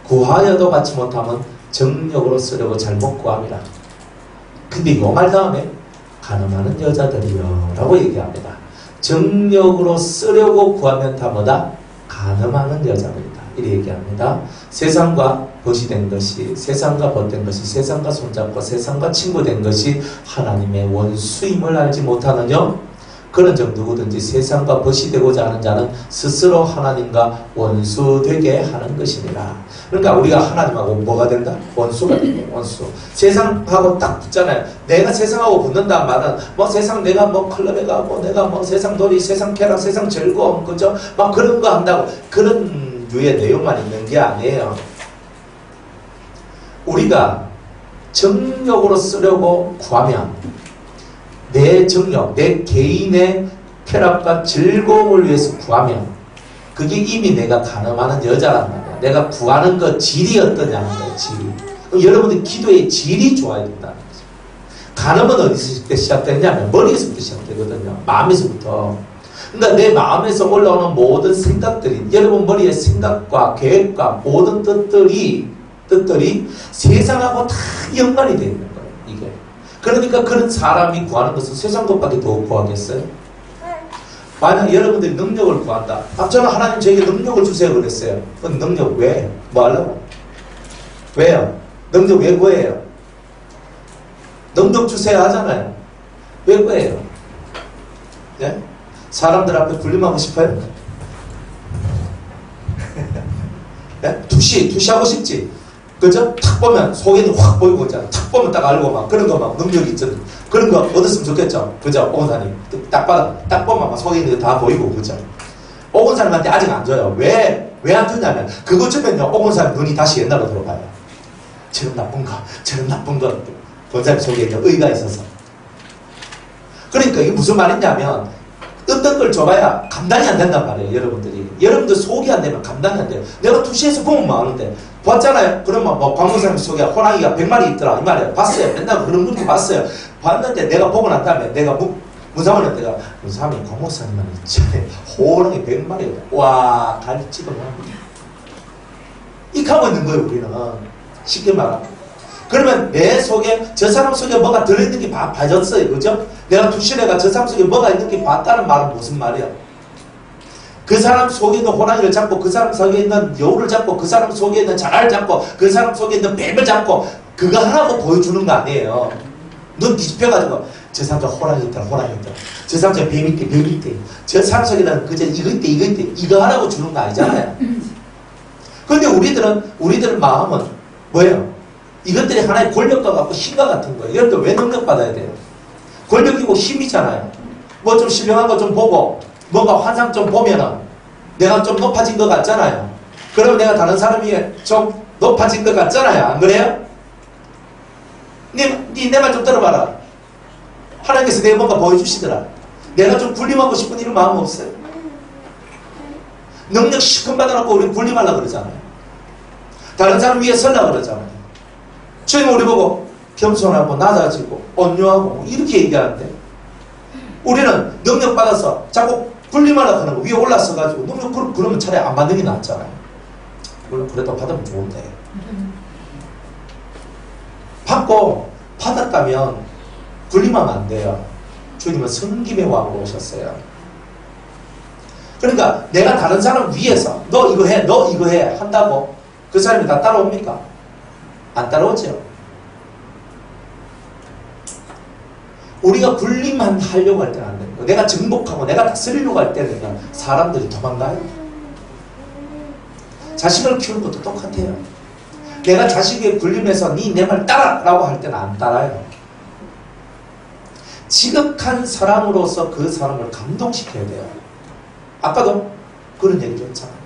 구하여도 받지 못하면 정력으로 쓰려고 잘못 구함이라. 근데 요 말 다음에 가늠하는 여자들이요 라고 얘기합니다. 정력으로 쓰려고 구하면 다 뭐다? 가늠하는 여자들이다. 이렇게 얘기합니다. 세상과 벗이 된 것이, 세상과 벗된 것이, 세상과 손잡고 세상과 친구 된 것이 하나님의 원수임을 알지 못하느냐? 그런 점 누구든지 세상과 벗이 되고자 하는 자는 스스로 하나님과 원수되게 하는 것이니라. 그러니까 우리가 하나님하고 뭐가 된다? 원수가 된다. 원수. 세상하고 딱 붙잖아요. 내가 세상하고 붙는다는 말은 뭐 세상 내가 뭐 클럽에 가고 내가 뭐 세상 놀이, 세상 쾌락, 세상 즐거움, 그죠? 막 그런 거 한다고 그런 유의 내용만 있는 게 아니에요. 우리가 정력으로 쓰려고 구하면 내 정력, 내 개인의 쾌락과 즐거움을 위해서 구하면 그게 이미 내가 가늠하는 여자란 말이야. 내가 구하는 그 질이 어떠냐는 거야. 질이. 그럼 여러분들 기도의 질이 좋아야 된다는 거죠. 가늠은 어디서 시작되냐면 머리에서부터 시작되거든요. 마음에서부터. 그러니까 내 마음에서 올라오는 모든 생각들이, 여러분 머리의 생각과 계획과 모든 뜻들이 세상하고 다 연관이 되어 있는 거예요. 이게. 그러니까 그런 사람이 구하는 것은 세상 것밖에 더 구하겠어요? 만약 여러분들이 능력을 구한다. 저는 하나님 저에게 능력을 주세요 그랬어요. 그럼 능력 왜? 뭐 하려고? 왜요? 능력 왜 구해요? 능력 주세요 하잖아요. 왜 구해요? 네? 사람들 앞에 군림하고 싶어요? 네? 투시하고 싶지? 그죠? 탁 보면 속에는 확 보이고 있잖아. 탁 보면 딱 알고 막 그런 거 막 능력이 있잖아. 그런 거 얻었으면 좋겠죠? 그죠? 오건사님. 딱 보면 막 속에 있는 거 다 보이고, 그죠? 오건사님한테 아직 안 줘요. 왜 안 주냐면, 그거 주면요, 오건사님 눈이 다시 옛날로 돌아가요. 저런 나쁜 거. 본사님 속에 있는 의가 있어서. 그러니까 이게 무슨 말이냐면, 어떤 걸 줘봐야 감당이 안 된단 말이에요, 여러분들이. 여러분들 속이 안 되면 감당이 안 돼요. 내가 투시에서 보면 많은데, 봤잖아요? 그러면 뭐 광고사님 속에 호랑이가 100마리 있더라, 이 말이에요. 봤어요. 맨날 그런 분도 봤어요. 봤는데 내가 보고 난 다음에 내가 무사원에 내가, 무사원이 광고사님만 있잖아요. 호랑이 100마리. 와, 갈치도 납니다. 이렇게 하고 있는 거예요, 우리는. 쉽게 말하면. 그러면 내 속에, 저 사람 속에 뭐가 들어있는 게 봐졌어요. 그죠? 내가 투시내가 저 사람 속에 뭐가 있는 게 봤다는 말은 무슨 말이야? 그 사람 속에 있는 호랑이를 잡고, 그 사람 속에 있는 여우를 잡고, 그 사람 속에 있는 자라를 잡고, 그 사람 속에 있는 뱀을 잡고, 그거 하라고 보여주는 거 아니에요. 눈 뒤집혀가지고, 저 사람 속에 호랑이 있다. 저 사람 속에 뱀이 있대. 저 사람 속에는 그저 이거 있대. 이거 하라고 주는 거 아니잖아요. 그런데 우리들은 마음은 뭐예요? 이것들이 하나의 권력과 같고 힘과 같은 거예요. 여러분들 왜 능력받아야 돼요? 권력이고 힘이잖아요. 뭐 좀 신령한 거 좀 보고 뭔가 환상 좀 보면은 내가 좀 높아진 것 같잖아요. 그러면 내가 다른 사람이 좀 높아진 것 같잖아요. 안 그래요? 내 말 좀 들어봐라. 하나님께서 내가 뭔가 보여주시더라. 내가 좀 군림하고 싶은 이런 마음 없어요? 능력 시큰 받아놓고 우리 군림하려고 그러잖아요. 다른 사람 위에 서려고 그러잖아요. 저희는 우리 보고 겸손하고 낮아지고 온유하고 이렇게 얘기하는데 우리는 능력 받아서 자꾸 군림하려고 하는 거 위에 올라서가지고 능력 그러면 차라리 안 받는 게 낫잖아요. 물론 그래도 받으면 좋은데 받았다면 군림하면 안 돼요. 주님은 섬김의 왕으로 오셨어요. 그러니까 내가 다른 사람 위에서 너 이거 해 한다고 그 사람이 다 따라옵니까? 안 따라오죠. 우리가 군림만 하려고 할 때는 안 되는 거예요. 내가 정복하고 내가 다스리려고 할 때는 그냥 사람들이 도망가요. 자식을 키우는 것도 똑같아요. 내가 자식에게 군림해서 네 내 말 따라라고 할 때는 안 따라요. 지극한 사랑으로서 그 사람을 감동시켜야 돼요. 아까도 그런 얘기를 했잖아요.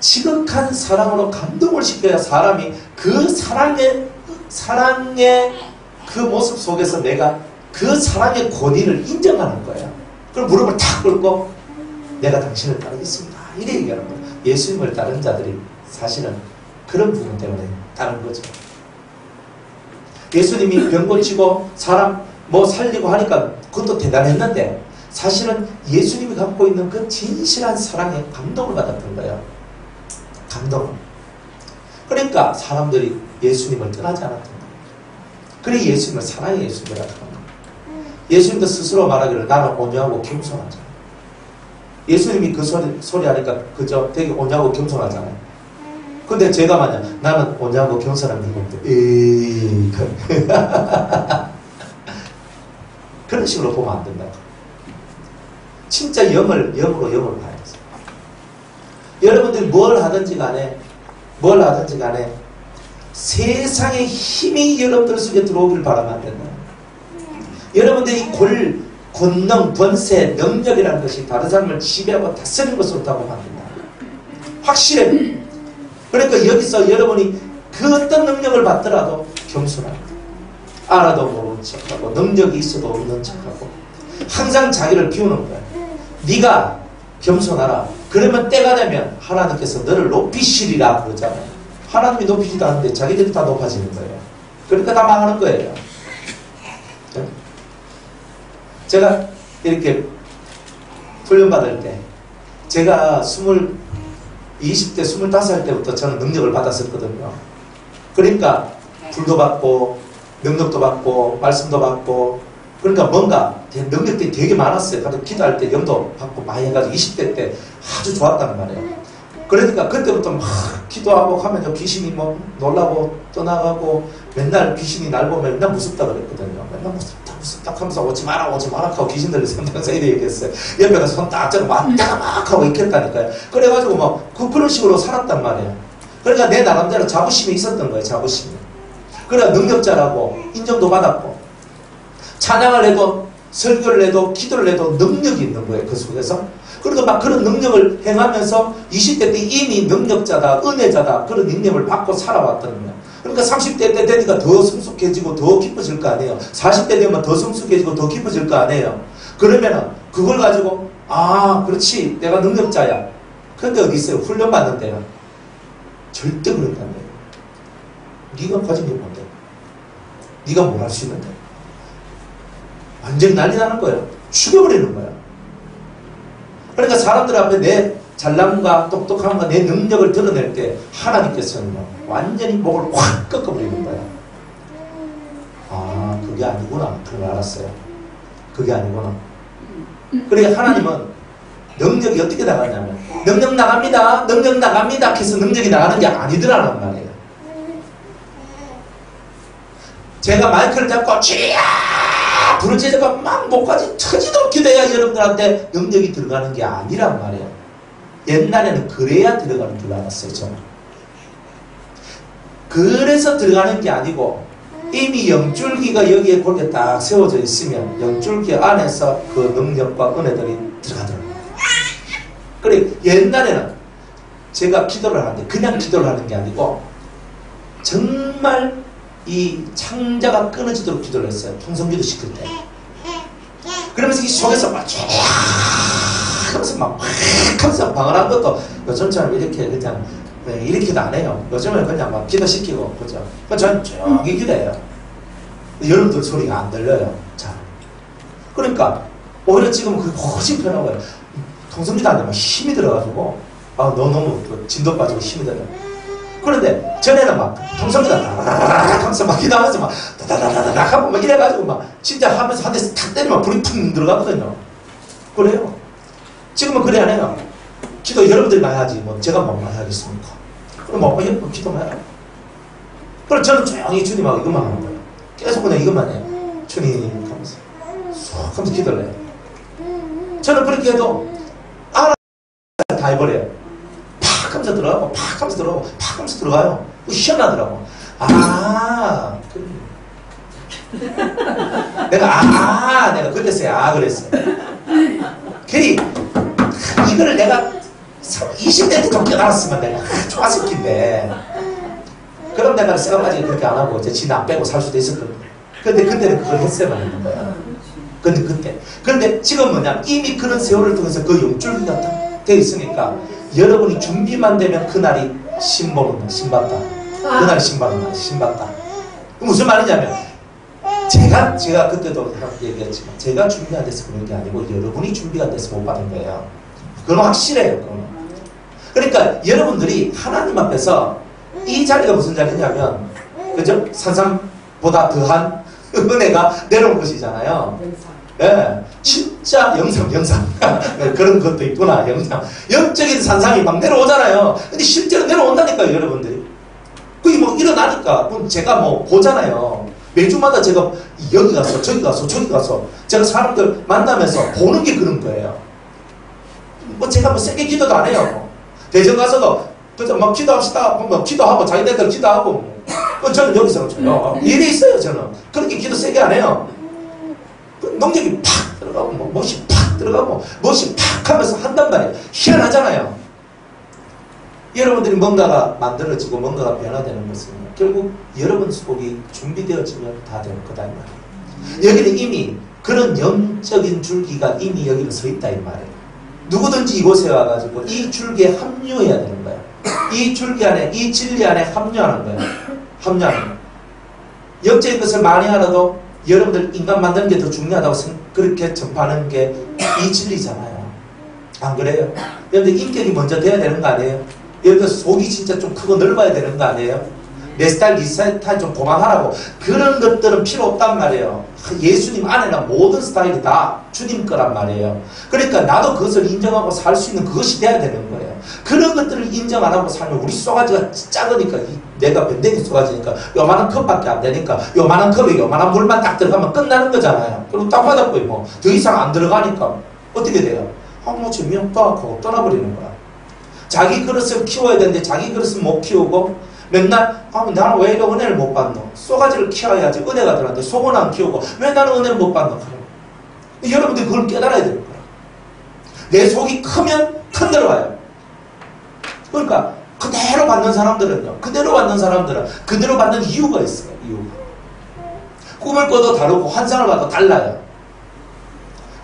지극한 사랑으로 감동을 시켜야 사람이 그 사랑의 그 모습 속에서 내가 그 사랑의 권위를 인정하는 거예요. 그럼 무릎을 탁 꿇고 내가 당신을 따르겠습니다. 이래 얘기하는 거예요. 예수님을 따르는 자들이 사실은 그런 부분 때문에 따른 거죠. 예수님이 병 고치고 사람 뭐 살리고 하니까 그것도 대단했는데 사실은 예수님이 갖고 있는 그 진실한 사랑에 감동을 받았던 거예요. 감동을. 그러니까 사람들이 예수님을 떠나지 않았던 거예요. 그래 예수님을 사랑의 예수님이라고 하는 거예요. 예수님도 스스로 말하기를 나는 온유하고 겸손하잖아요. 예수님이 그 소리 하니까 그저 되게 온유하고 겸손하잖아요. 근데 제가 만약 나는 온유하고 겸손한 분인데 에이 그런 식으로 보면 안 된다. 진짜 영으로 봐야 돼요. 여러분들이 뭘 하든지 간에 세상의 힘이 여러분들 속에 들어오길 바라면 안 된다. 여러분들이 권능, 권세, 능력이라는 것이 다른 사람을 지배하고 다스리는 것으로 보면 안 된다. 확실해. 그러니까 여기서 여러분이 그 어떤 능력을 받더라도 겸손합니다. 알아도 모르는 척하고 능력이 있어도 없는 척하고 항상 자기를 비우는 거야. 네가 겸손하라. 그러면 때가 되면 하나님께서 너를 높이시리라 그러잖아요. 하나님이 높이지도 않는데 자기들이 다 높아지는 거예요. 그러니까 다 망하는 거예요. 제가 이렇게 훈련받을 때 제가 20대 25살 때부터 저는 능력을 받았었거든요. 그러니까 불도 받고 능력도 받고 말씀도 받고 그러니까 뭔가 능력들이 되게 많았어요. 그래서 기도할 때 영도 받고 많이 해가지고 20대 때 아주 좋았단 말이에요. 그러니까 그때부터 막 기도하고 하면 귀신이 뭐 놀라고 떠나가고 맨날 귀신이 날 보면 맨날 무섭다 그랬거든요. 맨날 무섭다 하면서 오지 마라 하고 귀신들이 선당사 이래 얘기했어요. 옆에 가서 손 딱 잡고 왔다가 막 하고 있겠다니까요. 그래가지고 막 그런 식으로 살았단 말이에요. 그러니까 내 나름대로 자부심이 있었던 거예요. 자부심이. 그래 능력자라고 인정도 받았고 찬양을 해도 설교를 해도 기도를 해도 능력이 있는 거예요. 그 속에서. 그리고 막 그런 능력을 행하면서 20대 때 이미 능력자다 은혜자다 그런 닉네임을 받고 살아왔거든요. 그러니까 30대 때 되니까 더 성숙해지고 더 깊어질 거 아니에요. 40대 되면 더 성숙해지고 더 깊어질 거 아니에요. 그러면은 그걸 가지고 아 그렇지 내가 능력자야. 그런데 어디 있어요? 훈련받는데요. 절대 그런단 말이에요. 네가 가진 게 뭔데? 네가 뭘 할 수 있는데? 완전히 난리 나는 거예요. 죽여버리는 거예요. 그러니까 사람들 앞에 내 잘남과 똑똑함과 내 능력을 드러낼 때 하나님께서는 완전히 목을 확 꺾어버리는 거예요. 아 그게 아니구나. 그걸 알았어요. 그게 아니구나. 그러니까 하나님은 능력이 어떻게 나가냐면 능력 나갑니다 해서 능력이 나가는 게 아니더라는 말이에요. 제가 마이크를 잡고 쥐야 부르짖어가 막 목까지 터지도록 기도해야 여러분들한테 능력이 들어가는 게 아니란 말이에요. 옛날에는 그래야 들어가는 줄 알았어요. 저는. 그래서 들어가는 게 아니고 이미 영줄기가 여기에 골게 딱 세워져 있으면 영줄기 안에서 그 능력과 은혜들이 들어가더라고요. 그래 옛날에는 제가 기도를 하는데 그냥 기도를 하는 게 아니고 정말 이 창자가 끊어지도록 기도를 했어요. 통성기도 시킬 때. 그러면서 이 속에서 막 쫙 하면서 막 하면서 방언한 것도 요즘처럼 이렇게 그냥 이렇게도 안 해요. 요즘은 그냥 막 기도시키고 그죠. 저는 조용히 기도해요. 여러분들 소리가 안 들려요. 자, 그러니까 오히려 지금 그게 훨씬 편한 거예요. 통성기도 안 되면 힘이 들어가지고 아 너 너무 진도 빠지고 힘이 들어요. 그런데 전에는 막 통성기다 다라라락 하면서 막 기도하면서 막 다다다다닥 하고 막 이래가지고 막 진짜 하면서 한 대씩 탁 때리면 불이 푹 들어가거든요. 그래요. 지금은 그래 안 해요. 기도 여러분들이 많이 하지 뭐 제가 뭐만 하겠습니까? 그럼 뭐 여러분 기도만 해요. 그럼 저는 조용히 주님하고 이것만 하는 거예요. 계속 그냥 이것만 해요. 주님 하면서 쏙 하면서 기도를 해요. 저는 그렇게 해도 알아서 다 해버려요. 팍 하면서 들어가고 팍 하면서 들어가고 팍 하면서 들어가요. 희한하더라고. 아 내가 그랬어요. 그랬어요. 괜히 이거를 내가 20대 때 좀 깨달았으면 내가 좋았을 텐데 그럼 내가 생각까지 그렇게 안 하고 지는 안 빼고 살 수도 있었거든요. 근데 그때는 그걸 했어야만 했는 거야. 근데 지금 뭐냐 이미 그런 세월을 통해서 그 영줄기가 딱 돼 있으니까 여러분이 준비만 되면 그날이 신받다. 그날이 신받다. 무슨 말이냐면 제가 그때도 얘기했지만 제가 준비가 안 돼서 그런 게 아니고 여러분이 준비가 안 돼서 못 받은 거예요. 그건 확실해요. 그건. 그러니까 여러분들이 하나님 앞에서 이 자리가 무슨 자리냐면, 그죠? 산삼보다 더한 은혜가 내려온 것이잖아요. 예, 진짜 영상 그런 것도 있구나. 영적인 산삼이 막 내려오잖아요. 근데 실제로 내려온다니까요, 여러분들이. 그게 뭐 일어나니까 제가 뭐 보잖아요. 매주마다 제가 여기 가서 저기 가서 제가 사람들 만나면서 보는 게 그런 거예요. 뭐 제가 뭐 세게 기도도 안 해요. 대전 가서도 그저 막 기도합시다. 뭐 기도하고 자기네들 기도하고. 저는 여기서 일이 있어요. 저는 그렇게 기도 세게 안 해요. 능력이 팍 들어가고 뭐 멋이 팍 들어가고 멋이 팍 하면서 한단 말이에요. 희한하잖아요. 여러분들이 뭔가가 만들어지고 뭔가가 변화되는 것은 결국 여러분 속이 준비되어지면 다 되는 거다 이 말이에요. 여기는 이미 그런 영적인 줄기가 이미 여기는 서 있다 이 말이에요. 누구든지 이곳에 와가지고 이 줄기에 합류해야 되는 거예요. 이 줄기 안에, 이 진리 안에 합류하는 거예요. 합류하는 거예요. 영적인 것을 많이 알아도 여러분들 인간 만드는 게 더 중요하다고 그렇게 전파하는 게 이 진리잖아요. 안 그래요? 여러분들 인격이 먼저 돼야 되는 거 아니에요? 여러분들 속이 진짜 좀 크고 넓어야 되는 거 아니에요? 내 스타일, 네 스타일 좀 그만하라고. 그런 것들은 필요 없단 말이에요. 예수님 안에는 모든 스타일이 다 주님 거란 말이에요. 그러니까 나도 그것을 인정하고 살 수 있는 그것이 돼야 되는 거예요. 그런 것들을 인정 안 하고 살면 우리 쏘가지가 작으니까 내가 변댕이 쏘가지니까 요만한 컵밖에 안 되니까 요만한 컵에 요만한 물만 딱 들어가면 끝나는 거잖아요. 그리고 딱 받았고 뭐 더 이상 안 들어가니까 어떻게 돼요? 뭐 재미없다 하고 떠나버리는 거야. 자기 그릇을 키워야 되는데 자기 그릇은 못 키우고 맨날 나는 왜 이렇게 은혜를 못 받노? 쏘가지를 키워야지 은혜가 들어가는데 속은 안 키우고 왜 나는 은혜를 못 받노? 여러분들이 그걸 깨달아야 되는 거야. 내 속이 크면 큰 데로 가요. 그러니까 그대로 받는 사람들은요. 그대로 받는 이유가 있어요. 이유가. 꿈을 꿔도 다르고 환상을 봐도 달라요.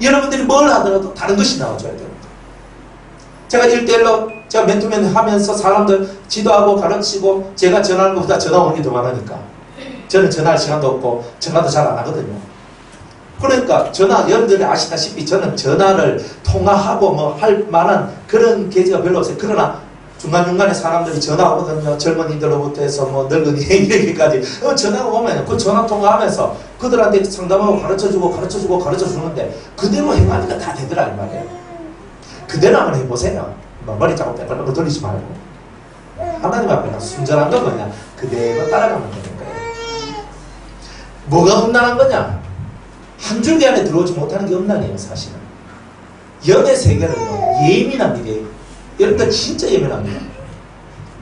여러분들이 뭘 하더라도 다른 것이 나와줘야 돼요. 제가 1대1로 제가 맨투맨 하면서 사람들 지도하고 가르치고 제가 전화하는 것보다 전화 오는 게 더 많으니까 저는 전화할 시간도 없고 전화도 잘 안 하거든요. 그러니까 여러분들이 아시다시피 저는 전화를 통화하고 뭐 할 만한 그런 계기가 별로 없어요. 그러나 중간중간에 사람들이 전화 오거든요. 젊은이들로부터 해서 뭐 늙은이 얘기까지 전화가 오면 그 전화 통화하면서 그들한테 상담하고 가르쳐주는데 그대로 행하니까 다 되더라 이 말이에요. 그대로 한번 해보세요. 머리 자꾸 빼빼빼 돌리지 말고 하나님 앞에 순전한 건 뭐냐? 그대로 따라가면 되는 거예요. 뭐가 음란한 거냐? 한 줄기 안에 들어오지 못하는 게 음란이에요. 사실은 연애 세계는요 예민합니다. 여러분들 진짜 예민합니다.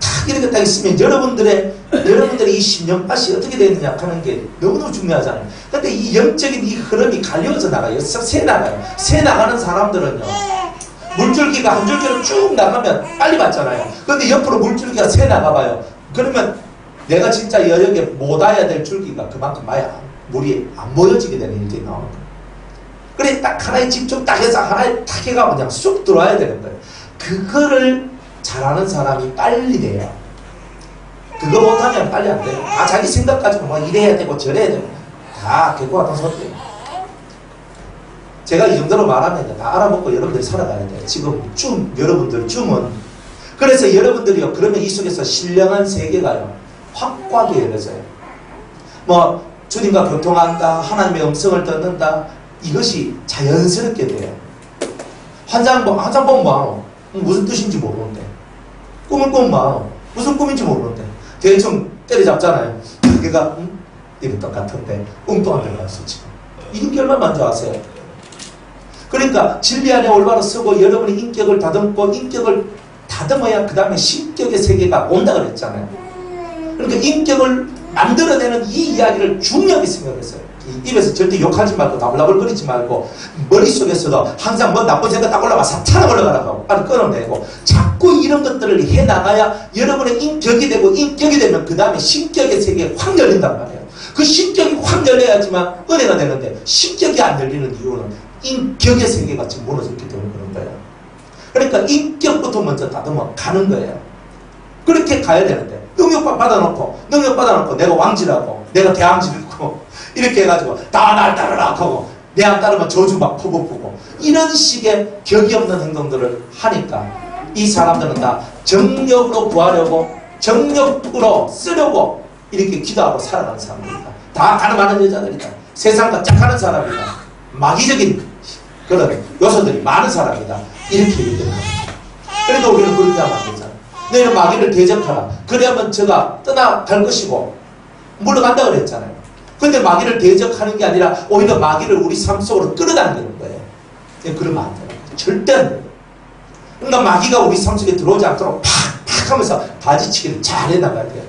딱 이렇게 딱 있으면 여러분들의 이 신령밭이 어떻게 되느냐 하는 게 너무너무 중요하잖아요. 근데 이 영적인 이 흐름이 갈려져 나가요. 새 나가요. 새 나가는 사람들은요 물줄기가 한 줄기로 쭉 나가면 빨리 받잖아요. 그런데 옆으로 물줄기가 새 나가봐요. 그러면 내가 진짜 여력에 못 와야 될 줄기가 그만큼 와야 물이 안 모여지게 되는 일들이 나오는 거예요. 그래 딱 하나에 집중 딱 해서 하나에 탁 해가 그냥 쑥 들어와야 되는 거예요. 그거를 잘하는 사람이 빨리 돼요. 그거 못하면 빨리 안 돼요. 다 자기 생각 가지고 막 이래야 되고 저래야 되고 다 개코 같은 소리예요. 제가 이 정도로 말하면 다 알아먹고 여러분들이 살아가야 돼요. 지금 여러분들 줌은. 그래서 여러분들이요, 그러면 이 속에서 신령한 세계가요, 확고하게 열려져요. 뭐, 주님과 교통한다, 하나님의 음성을 듣는다, 이것이 자연스럽게 돼요. 환상 보면 뭐하노? 무슨 뜻인지 모르는데. 꿈을 꾸면 뭐하노? 무슨 꿈인지 모르는데. 대충 때려잡잖아요. 그가, 이거 똑같은데, 엉뚱한 데가 왔어, 지금. 이런 게 얼마나 만져 아세요? 그러니까 진리 안에 올바로 서고 여러분의 인격을 다듬고 인격을 다듬어야 그 다음에 신격의 세계가 온다 그랬잖아요. 그러니까 인격을 만들어내는 이 이야기를 중요하게 생각했어요. 입에서 절대 욕하지 말고 나불나불거리지 말고 머릿속에서도 항상 뭐 나쁜 생각 딱 올라와 사탄 올라가라고 빨리 끊어내고 자꾸 이런 것들을 해나가야 여러분의 인격이 되고 인격이 되면 그 다음에 신격의 세계가 확 열린단 말이에요. 그 신격이 확 열려야지만 은혜가 되는데 신격이 안 열리는 이유는 인격의 세계가 지금 무너졌기 때문에 그런 거예요. 그러니까 인격부터 먼저 다듬어 가는 거예요. 그렇게 가야 되는데 능력 받아놓고 내가 왕지라고 내가 대왕지라고 이렇게 해가지고 다 날 따르라 하고 내 안 따르면 저주 막 퍼붓고 이런 식의 격이 없는 행동들을 하니까 이 사람들은 다 정력으로 구하려고 정력으로 쓰려고 이렇게 기도하고 살아가는 사람들이다. 다 가늠하는 여자들이다. 세상과 짝하는 사람이다. 마귀적인 그런 요소들이 많은 사람이다. 이렇게 얘기를 합니다. 그러니까 우리는 그렇게 하면 안 되잖아. 너희는 마귀를 대적하라. 그래야만 저가 떠나갈 것이고 물러간다 그랬잖아요. 근데 마귀를 대적하는 게 아니라 오히려 마귀를 우리 삶 속으로 끌어당기는 거예요. 그러면 안 돼요. 절대 안 돼요. 그러니까 마귀가 우리 삶 속에 들어오지 않도록 팍팍 하면서 바지치기를 잘 해나가야 돼요.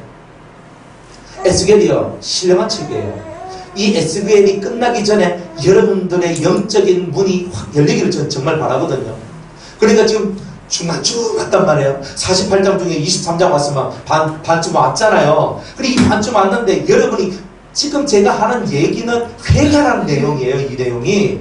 에스겔이요, 신령한 책이에요. 이 에스겔이 끝나기 전에 여러분들의 영적인 문이 확 열리기를 저는 정말 바라거든요. 그러니까 지금 중간쯤 왔단 말이에요. 48장 중에 23장 왔으면 반쯤 왔잖아요. 그리고 이 반쯤 왔는데 여러분이 지금 제가 하는 얘기는 회개라는 내용이에요. 이 내용이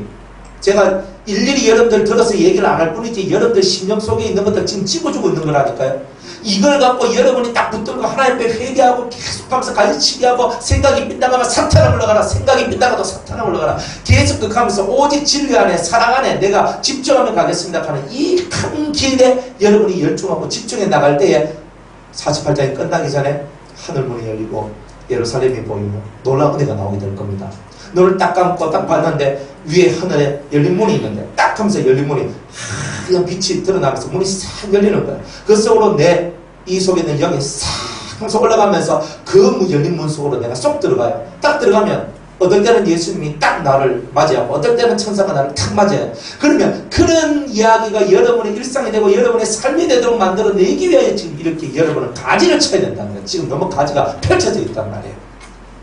제가 일일이 여러분들 들어서 얘기를 안 할 뿐이지 여러분들 심령 속에 있는 것들 지금 찝어주고 있는 거라니까요. 이걸 갖고 여러분이 딱 붙들고 하나님 앞에 회개하고 계속하면서 가지치기 하고 생각이 빗나가면 사탄을 올라가라. 생각이 빗나가도 사탄을 올라가라. 계속 그렇게 하면서 오직 진리 안에 사랑 안에 내가 집중하며 가겠습니다 하는 이 큰 길에 여러분이 열중하고 집중해 나갈 때에 48장이 끝나기 전에 하늘문이 열리고 예루살렘이 보이며 놀라운 은혜가 나오게 될 겁니다. 눈을 딱 감고 딱 봤는데 위에 하늘에 열린 문이 있는데 딱 하면서 열린 문이 하얀 빛이 드러나면서 문이 싹 열리는 거야. 그 속으로 내 이 속에 있는 영이 싹 하면서 올라가면서 그 열린 문 속으로 내가 쏙 들어가요. 딱 들어가면 어떨 때는 예수님이 딱 나를 맞이하고 어떨 때는 천사가 나를 탁 맞아요. 그러면 그런 이야기가 여러분의 일상이 되고 여러분의 삶이 되도록 만들어내기 위하여 지금 이렇게 여러분은 가지를 쳐야 된다는 거예요. 지금 너무 가지가 펼쳐져 있단 말이에요.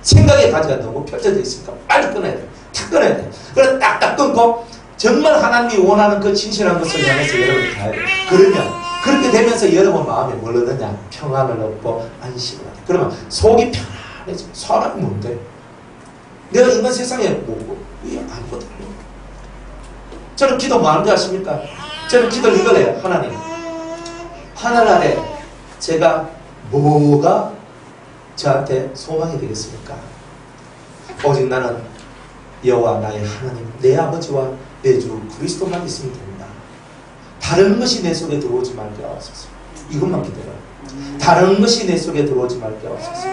생각의 가지가 너무 펼쳐져 있으니까 빨리 끊어야 돼. 탁 끊어야 돼. 그래서 딱딱 끊고 정말 하나님이 원하는 그 진실한 것을 향해서 여러분이 가야 돼요. 그러면 그렇게 되면서 여러분 마음에 뭘 얻느냐? 평안을 얻고 안식을 하다. 그러면 속이 편안해져. 사람이 뭔데? 내가 인간 세상에 뭐고? 이게 아니거든요. 저는 기도 뭐 하는지 아십니까? 저는 기도를 이걸 해요. 하나님. 하늘 아래 제가 뭐가 저한테 소망이 되겠습니까? 오직 나는 여호와 나의 하나님, 내 아버지와 내 주 그리스도만 있으면 됩니다. 다른 것이 내 속에 들어오지 말게 하옵소서. 이것만 기도해요. 다른 것이 내 속에 들어오지 말게 하옵소서.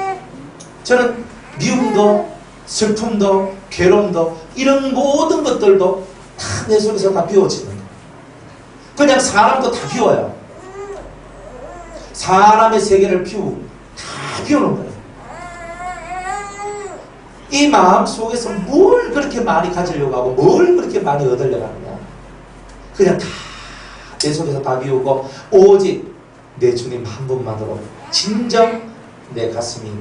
저는 미움도 슬픔도 괴로움도 이런 모든 것들도 다 내 속에서 다 비워지는 거예요. 그냥 사람도 다 비워요. 사람의 세계를 비우고 다 비우는 거예요. 이 마음 속에서 뭘 그렇게 많이 가지려고 하고 뭘 그렇게 많이 얻으려고 하느냐. 그냥 다 내 속에서 다 비우고 오직 내 주님 한 분만으로 진정 내 가슴이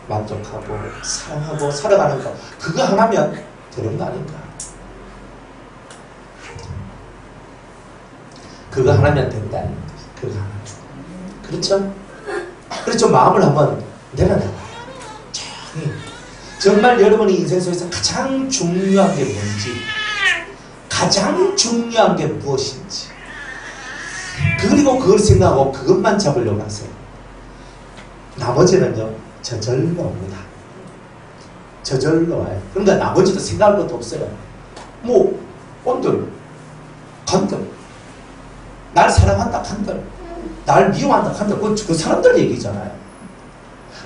만족하고 사랑하고 살아가는 것, 그거 하나면 되는 거 아닌가. 그거 하나면 된다는 거죠. 그거 하나. 그렇죠? 그렇죠. 마음을 한번 내려놔봐요. 정말 여러분의 인생 속에서 가장 중요한 게 뭔지, 가장 중요한 게 무엇인지, 그리고 그걸 생각하고 그것만 잡으려고 하세요. 나머지는요 저절로 옵니다. 저절로 와요. 그러니까 나머지도 생각할 것도 없어요. 뭐 온들 간들 날 사랑한다 한들 날 미워한다 한들 그 사람들 얘기잖아요.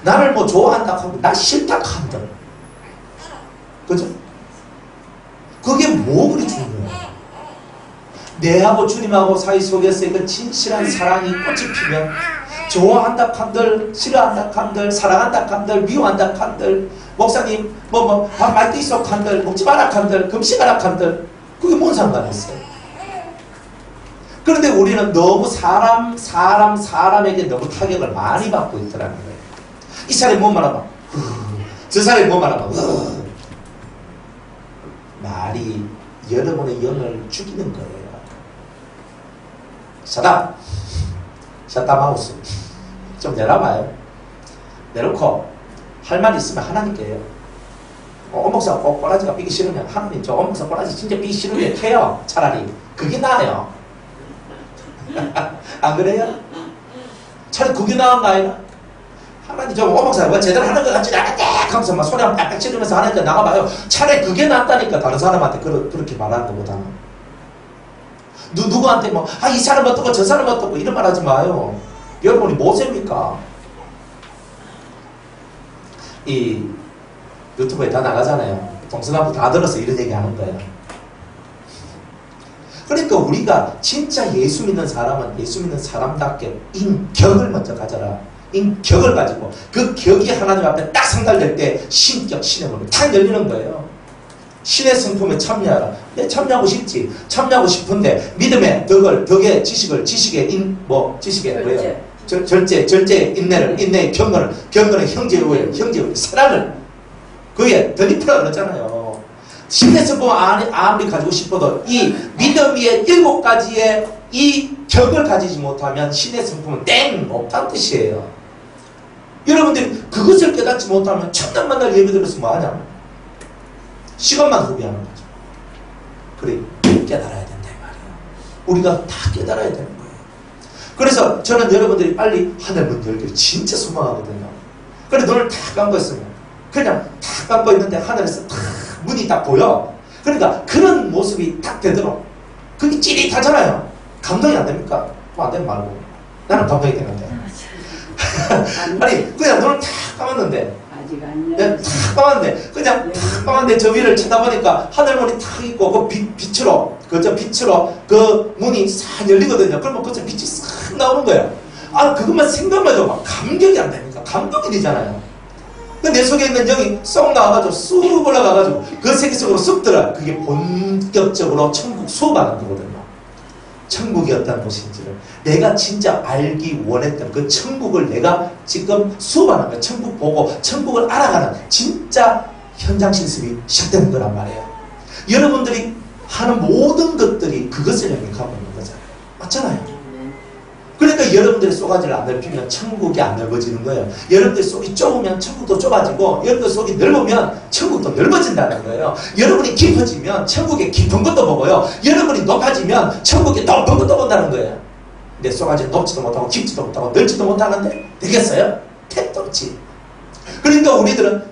나를 뭐 좋아한다 한들 날 싫다 한들, 그죠? 그게 뭐 그리 중요해요. 내하고 주님하고 사이 속에서 그 진실한 사랑이 꽃이 피면 좋아한다 한들 싫어한다 한들 사랑한다 한들 미워한다 한들 목사님 밥 말때 있어 한들 먹지 마라 한들 금식하라 한들 그게 뭔 상관이 있어요. 그런데 우리는 너무 사람에게 너무 타격을 많이 받고 있더라는 거예요. 이 사람이 뭐 말하면 저 사람이 뭐 말하면 말이 여러분의 영을 죽이는 거예요. 샷다마우스 좀 내려봐요. 내놓고 할 말 있으면 하나님께 해요. 목사 꼬라지가 삐기 싫으면 하나님 저 목사 꼬라지 진짜 삐기 싫으면 해요. 차라리 그게 나아요. 안 그래요? 차라리 그게 나은 거 아니야? 하나님 저 목사 왜 제대로 하는 거 같지 않은데 하면서 막 소리 한번 딱딱 치르면서 하나님께 나가봐요. 차라리 그게 낫다니까. 다른 사람한테 그렇게 말하는 것보다는. 누구한테 이 사람 어떻고 저 사람 어떻고 이런 말 하지 마요. 여러분이 모세입니까? 이 유튜브에 다 나가잖아요. 동서남북 다 들어서 이런 얘기 하는 거예요. 그러니까 우리가 진짜 예수 믿는 사람은 예수 믿는 사람답게 인격을 먼저 가져라. 인격을 가지고 그 격이 하나님 앞에 딱 상달될 때 신격, 신의 문이 탁 열리는 거예요. 신의 성품에 참여하라. 내 참여하고 싶지. 참여하고 싶은데 믿음의 덕의 지식의 지식의 뭐예요? 절제, 인내의 경건의 형제의 사랑을 그에 덧입히라 그러잖아요. 신의 성품 아무리 가지고 싶어도 이 믿음 위에 7가지의 이 격을 가지지 못하면 신의 성품은 땡! 없다는 뜻이에요. 여러분들이 그것을 깨닫지 못하면 천년 만날 예배 들어서 뭐하냐? 시간만 소비하는 거죠. 그래, 깨달아야 된다 이 말이에요. 우리가 다 깨달아야 되는 거예요. 그래서 저는 여러분들이 빨리 하늘 문 열기를 진짜 소망하거든요. 그래, 눈을 탁 감고 있으면 그냥 탁 감고 있는데 하늘에서 탁 문이 딱 보여. 그러니까 그런 모습이 딱 되도록 그게 찌릿하잖아요. 감동이 안 됩니까? 안 되면 말고. 나는 감동이 되는데. 아니 그냥 눈을 탁 감았는데 그냥 탁 감았는데 그냥 탁 감았는데 저 위를 쳐다보니까 하늘문이 탁 있고 그 빛으로 그 문이 싹 열리거든요. 그러면 그저 빛이 싹 나오는 거예요. 아 그것만 생각만 해도 막 감격이 안 됩니까? 감동이 되잖아요. 근데 내 속에 있는 영이 쏙 나와가지고 쑥 올라가가지고 그 세계 속으로 쑥 들어가. 그게 본격적으로 천국 수업하는 거거든요. 천국이 어떤 곳인지를 내가 진짜 알기 원했던 그 천국을 내가 지금 수업하는 거야. 천국 보고 천국을 알아가는 진짜 현장 실습이 시작되는 거란 말이에요. 여러분들이 하는 모든 것들이 그것을 영역하고 있는 거잖아요. 맞잖아요. 그러니까 여러분들의 쏘가지를 안 넓히면 천국이 안 넓어지는 거예요. 여러분들의 속이 좁으면 천국도 좁아지고 여러분들 속이 넓으면 천국도 넓어진다는 거예요. 여러분이 깊어지면 천국에 깊은 것도 보고요. 여러분이 높아지면 천국에 높은 것도 본다는 거예요. 내 쏘가지는 높지도 못하고 깊지도 못하고 넓지도 못하는데 되겠어요? 택도 없지. 그러니까 우리들은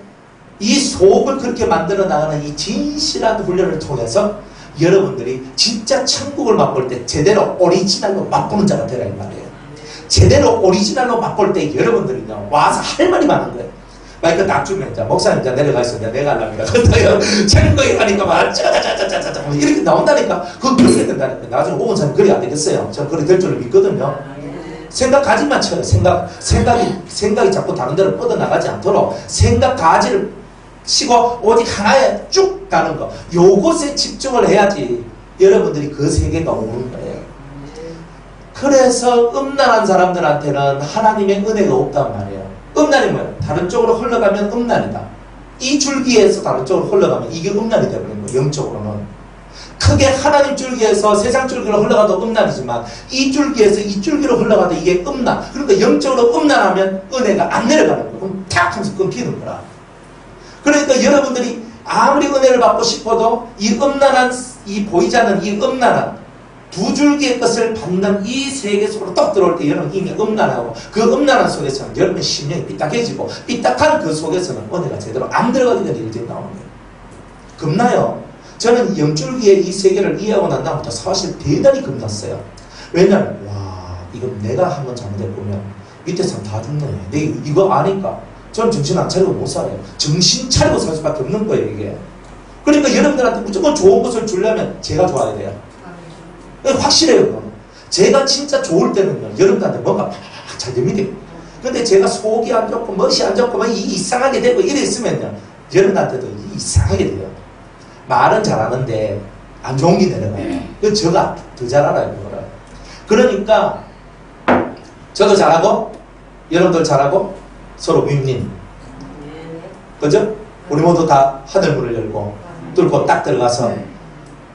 이 속을 그렇게 만들어 나가는 이 진실한 훈련을 통해서 여러분들이 진짜 천국을 맛볼 때 제대로 오리지널로 맛보는 자가 되라 이 말이에요. 제대로 오리지널로 맛볼 때 여러분들이요 와서 할 말이 많은 거예요. 마이크 딱 주면 이제 목사님 이제 내려가 있어. 내가 하려니까 천국에 가니까 막 짜자자자자자 이렇게 나온다니까. 그렇게 된다니까. 나중에 오은 사람 그래 안 되겠어요. 저는 그렇게 될 줄을 믿거든요. 생각 가지만 쳐요. 생각이 자꾸 다른 데로 뻗어나가지 않도록 생각 가지를 치고 오직 하나에 쭉 가는 거. 요것에 집중을 해야지 여러분들이 그 세계가 오는 거예요. 그래서 음란한 사람들한테는 하나님의 은혜가 없단 말이에요. 음란이 뭐예요? 다른 쪽으로 흘러가면 음란이다. 이 줄기에서 다른 쪽으로 흘러가면 이게 음란이 되어버리는 거예요. 영적으로는. 크게 하나님 줄기에서 세상 줄기로 흘러가도 음란이지만 이 줄기에서 이 줄기로 흘러가도 이게 음란. 그러니까 영적으로 음란하면 은혜가 안 내려가는 거예요. 그럼 탁 하면서 끊기는 거라. 그러니까 여러분들이 아무리 은혜를 받고 싶어도 이 음란한, 이 보이지 않는 이 음란한 두 줄기의 것을 받는 이 세계 속으로 떡 들어올 때 여러분 이미 음란하고 그 음란한 속에서는 여러분의 심령이 삐딱해지고 삐딱한 그 속에서는 은혜가 제대로 안 들어가게 되는 일들이 나오는 거예요. 겁나요. 저는 영줄기의 이 세계를 이해하고 난 다음부터 사실 대단히 겁났어요. 왜냐면 와 이건 내가 한번 잘못해보면 밑에 사람 다 죽네. 내가 이거 아니까 저는 정신 안 차리고 못 살아요. 정신 차리고 살 수밖에 없는 거예요, 이게. 그러니까 여러분들한테 무조건 좋은 것을 주려면 제가 좋아야 돼요. 확실해요, 그건. 제가 진짜 좋을 때는요, 여러분들한테 뭔가 팍팍 잘 됩니다. 근데 제가 속이 안 좋고, 멋이 안 좋고, 막 이상하게 되고, 이래 있으면요, 여러분한테도 이상하게 돼요. 말은 잘하는데, 안 좋은 게 내려가요. 그 제가 더 잘 알아요, 그거를. 그러니까, 저도 잘하고, 여러분들 잘하고, 서로 윈윈. 그죠? 우리 모두 다 하늘문을 열고 뚫고 딱 들어가서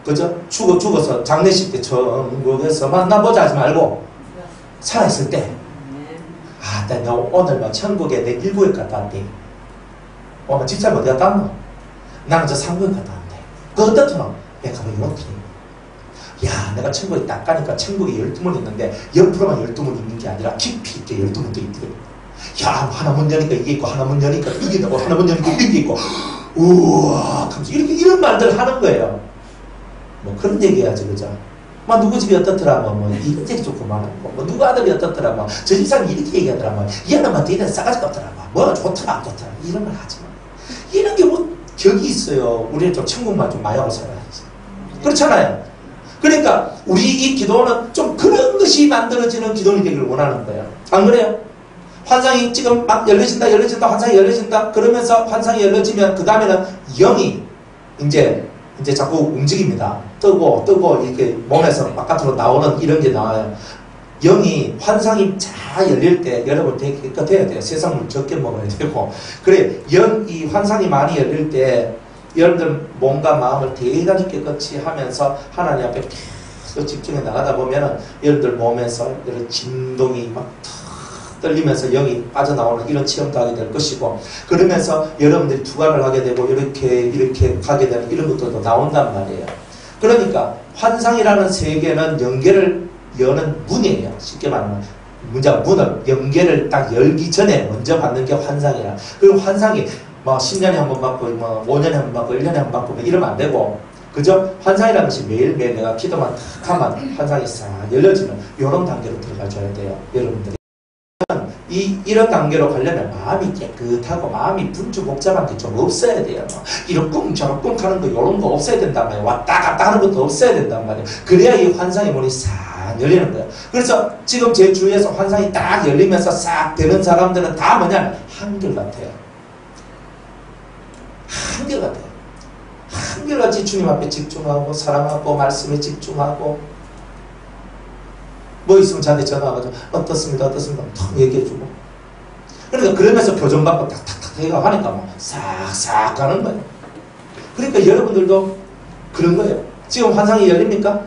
그죠? 죽어서 장례식 때 천국에서 만나보자 하지 말고 살아있을 때 아, 나 오늘 막 천국에 내 일구에 갔다 왔대. 진짜 어디 갔다 왔노? 나는 저 상구에 갔다 왔는데 그 어떻더노? 내가 가면 이렇게 야 내가 천국에 딱 가니까 천국에 12문이 있는데 옆으로만 12문이 있는 게 아니라 깊이 있게 12문도 있거든. 야 하나 문 여니까 이게 있고 하나 문 여니까 이게 있고 하나 문 여니까 이게 있고 우와 하면서 이렇게 이런 말들 하는 거예요. 뭐 그런 얘기 해야지 그죠? 막 누구 집이 어떻더라, 뭐 인적이 좋고 뭐 누구 아들이 어떻더라, 저 집사람이 이렇게 얘기하더라, 얘는 막 뒤에 싸가지가 없더라, 뭐 좋더라 안 좋더라 이런 말 하지 마. 이런 게 뭐 격이 있어요. 우리는 좀 천국만 좀 마야하고 살아야지. 그렇잖아요. 그러니까 우리 이 기도는 좀 그런 것이 만들어지는 기도이 되기를 원하는 거예요. 안 그래요? 환상이 지금 막 열려진다 환상이 열려진다 그러면서 환상이 열려지면 그 다음에는 영이 이제 자꾸 움직입니다. 뜨고 이렇게 몸에서 바깥으로 나오는 이런 게 나와요. 영이 환상이 잘 열릴 때 여러분 되게 깨끗해야 돼요. 세상물 적게 먹어야 되고 그래 이 환상이 많이 열릴 때 여러분들 몸과 마음을 대단히 깨끗이 하면서 하나님 앞에 계속 집중해 나가다 보면은 여러분들 몸에서 이런 진동이 막 떨리면서 영이 빠져나오는 이런 체험도 하게 될 것이고 그러면서 여러분들이 투과를 하게 되고 이렇게 가게 되는 이런 것들도 나온단 말이에요. 그러니까 환상이라는 세계는 연계를 여는 문이에요. 쉽게 말하면 문을 연계를 딱 열기 전에 먼저 받는 게 환상이라. 그리고 환상이 뭐 10년에 한 번 받고 뭐 5년에 한 번 받고 1년에 한 번 받고 뭐 이러면 안 되고 그죠? 환상이라는 것이 매일매일 내가 기도만 탁 하면 환상이 싹 열려지는 이런 단계로 들어가줘야 돼요. 여러분들이 이런 단계로 가려면 마음이 깨끗하고 마음이 분주복잡한 게 좀 없어야 돼요. 이렇쿵 저렇쿵 하는 거 이런 거 없어야 된단 말이에요. 왔다 갔다 하는 것도 없어야 된단 말이에요. 그래야 이 환상의 문이 싹 열리는 거예요. 그래서 지금 제 주위에서 환상이 딱 열리면서 싹 되는 사람들은 다 뭐냐면 한결같아요. 한결같아요. 한결같이 주님 앞에 집중하고 사랑하고 말씀에 집중하고 뭐 있으면 저한테 전화와가지고 어떻습니다 탁 얘기해주고 그러니까 그러면서 표정 받고 탁탁탁 해가 하니까 막 싹싹 가는 거예요. 그러니까 여러분들도 그런 거예요. 지금 환상이 열립니까?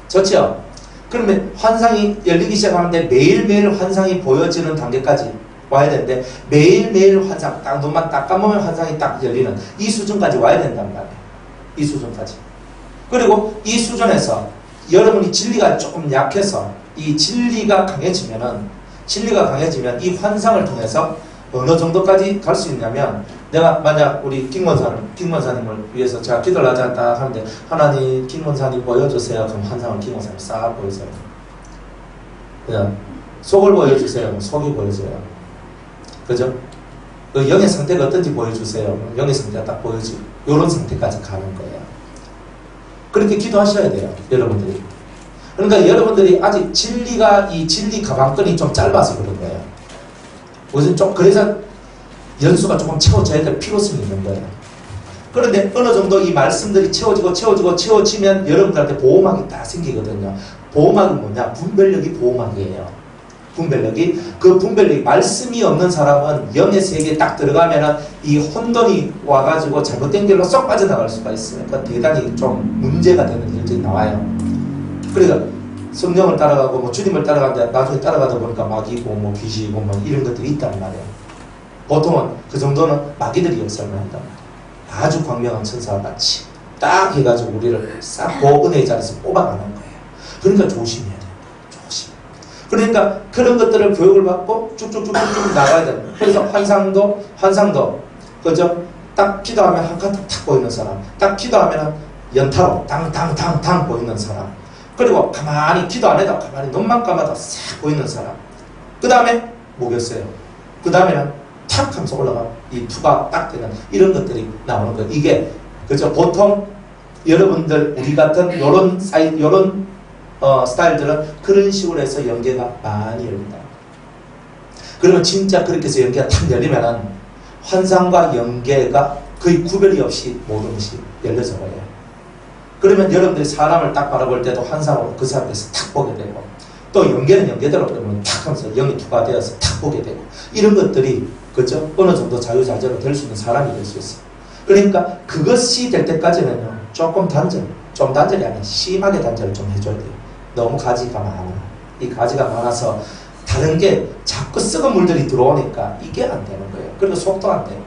좋죠? 그러면 환상이 열리기 시작하는데 매일매일 환상이 보여지는 단계까지 와야 되는데 매일매일 환상 딱 눈만 딱 감으면 환상이 딱 열리는 이 수준까지 와야 된단 말이에요. 이 수준까지. 그리고 이 수준에서 여러분이 진리가 조금 약해서 이 진리가 강해지면 이 환상을 통해서 어느 정도까지 갈 수 있냐면 내가 만약 우리 김원사님을 위해서 제가 기도를 하자 하는데 하나님 김원사님 보여주세요. 그럼 환상을 김원사님 싹 보여줘요. 그냥 속을 보여주세요. 속이 보여줘요. 그죠? 그 영의 상태가 어떤지 보여주세요. 영의 상태가 딱 보여지고 이런 상태까지 가는 거예요. 그렇게 기도하셔야 돼요. 여러분들이. 그러니까 여러분들이 아직 이 진리 가방끈이 좀 짧아서 그런 거예요. 무슨 좀 그래서 연수가 조금 채워져야 될 필요성이 있는 거예요. 그런데 어느 정도 이 말씀들이 채워지면 여러분들한테 보호막이 딱 생기거든요. 보호막은 뭐냐? 분별력이 보호막이에요. 그 분별력이 말씀이 없는 사람은 영의 세계에 딱 들어가면은 이 혼돈이 와가지고 잘못된 길로 쏙 빠져나갈 수가 있어요. 그러니까 대단히 좀 문제가 되는 일들이 나와요. 그러니까 성령을 따라가고 뭐 주님을 따라가는데 나중에 따라가다 보니까 마귀고 뭐 귀신이고 뭐 이런 것들이 있단 말이에요. 보통은 그 정도는 마귀들이 역사를 한단 말이에요. 아주 광명한 천사와 같이 딱 해가지고 우리를 싹 은혜의 자리에서 뽑아가는 거예요. 그러니까 조심해야 돼요. 조심. 그러니까 그런 것들을 교육을 받고 쭉쭉쭉쭉 나가야 돼요. 그래서 환상도 그죠? 딱 기도하면 한 카트 탁 보이는 사람, 딱 기도하면 연타로 당당당당 보이는 사람, 그리고 가만히 기도 안 해도 가만히 눈만 감아도 싹 보이는 사람, 그 다음에 뭐겠어요? 그 다음에는 탁 하면서 올라가 이 투가 딱 되는 이런 것들이 나오는 거예요. 이게 그죠? 보통 여러분들 우리 같은 요런 스타일들은 그런 식으로 해서 연계가 많이 열린다. 그러면 진짜 그렇게 해서 연계가 탁 열리면은 환상과 연계가 거의 구별이 없이 모든 것이 열려져 버려요. 그러면 여러분들이 사람을 딱 바라볼 때도 환상으로 그 사람에서 탁 보게 되고 또 연계는 연계대로 그러면 탁 하면서 영이 투과되어서 탁 보게 되고 이런 것들이 그죠? 어느 정도 자유자재로 될 수 있는 사람이 될 수 있어요. 그러니까 그것이 될 때까지는요 조금 좀 단절이 아니라 심하게 단절을 좀 해줘야 돼요. 너무 가지가 많아. 이 가지가 많아서 다른 게 자꾸 썩은 물들이 들어오니까 이게 안 되는 거예요. 그리고 속도 안 되고.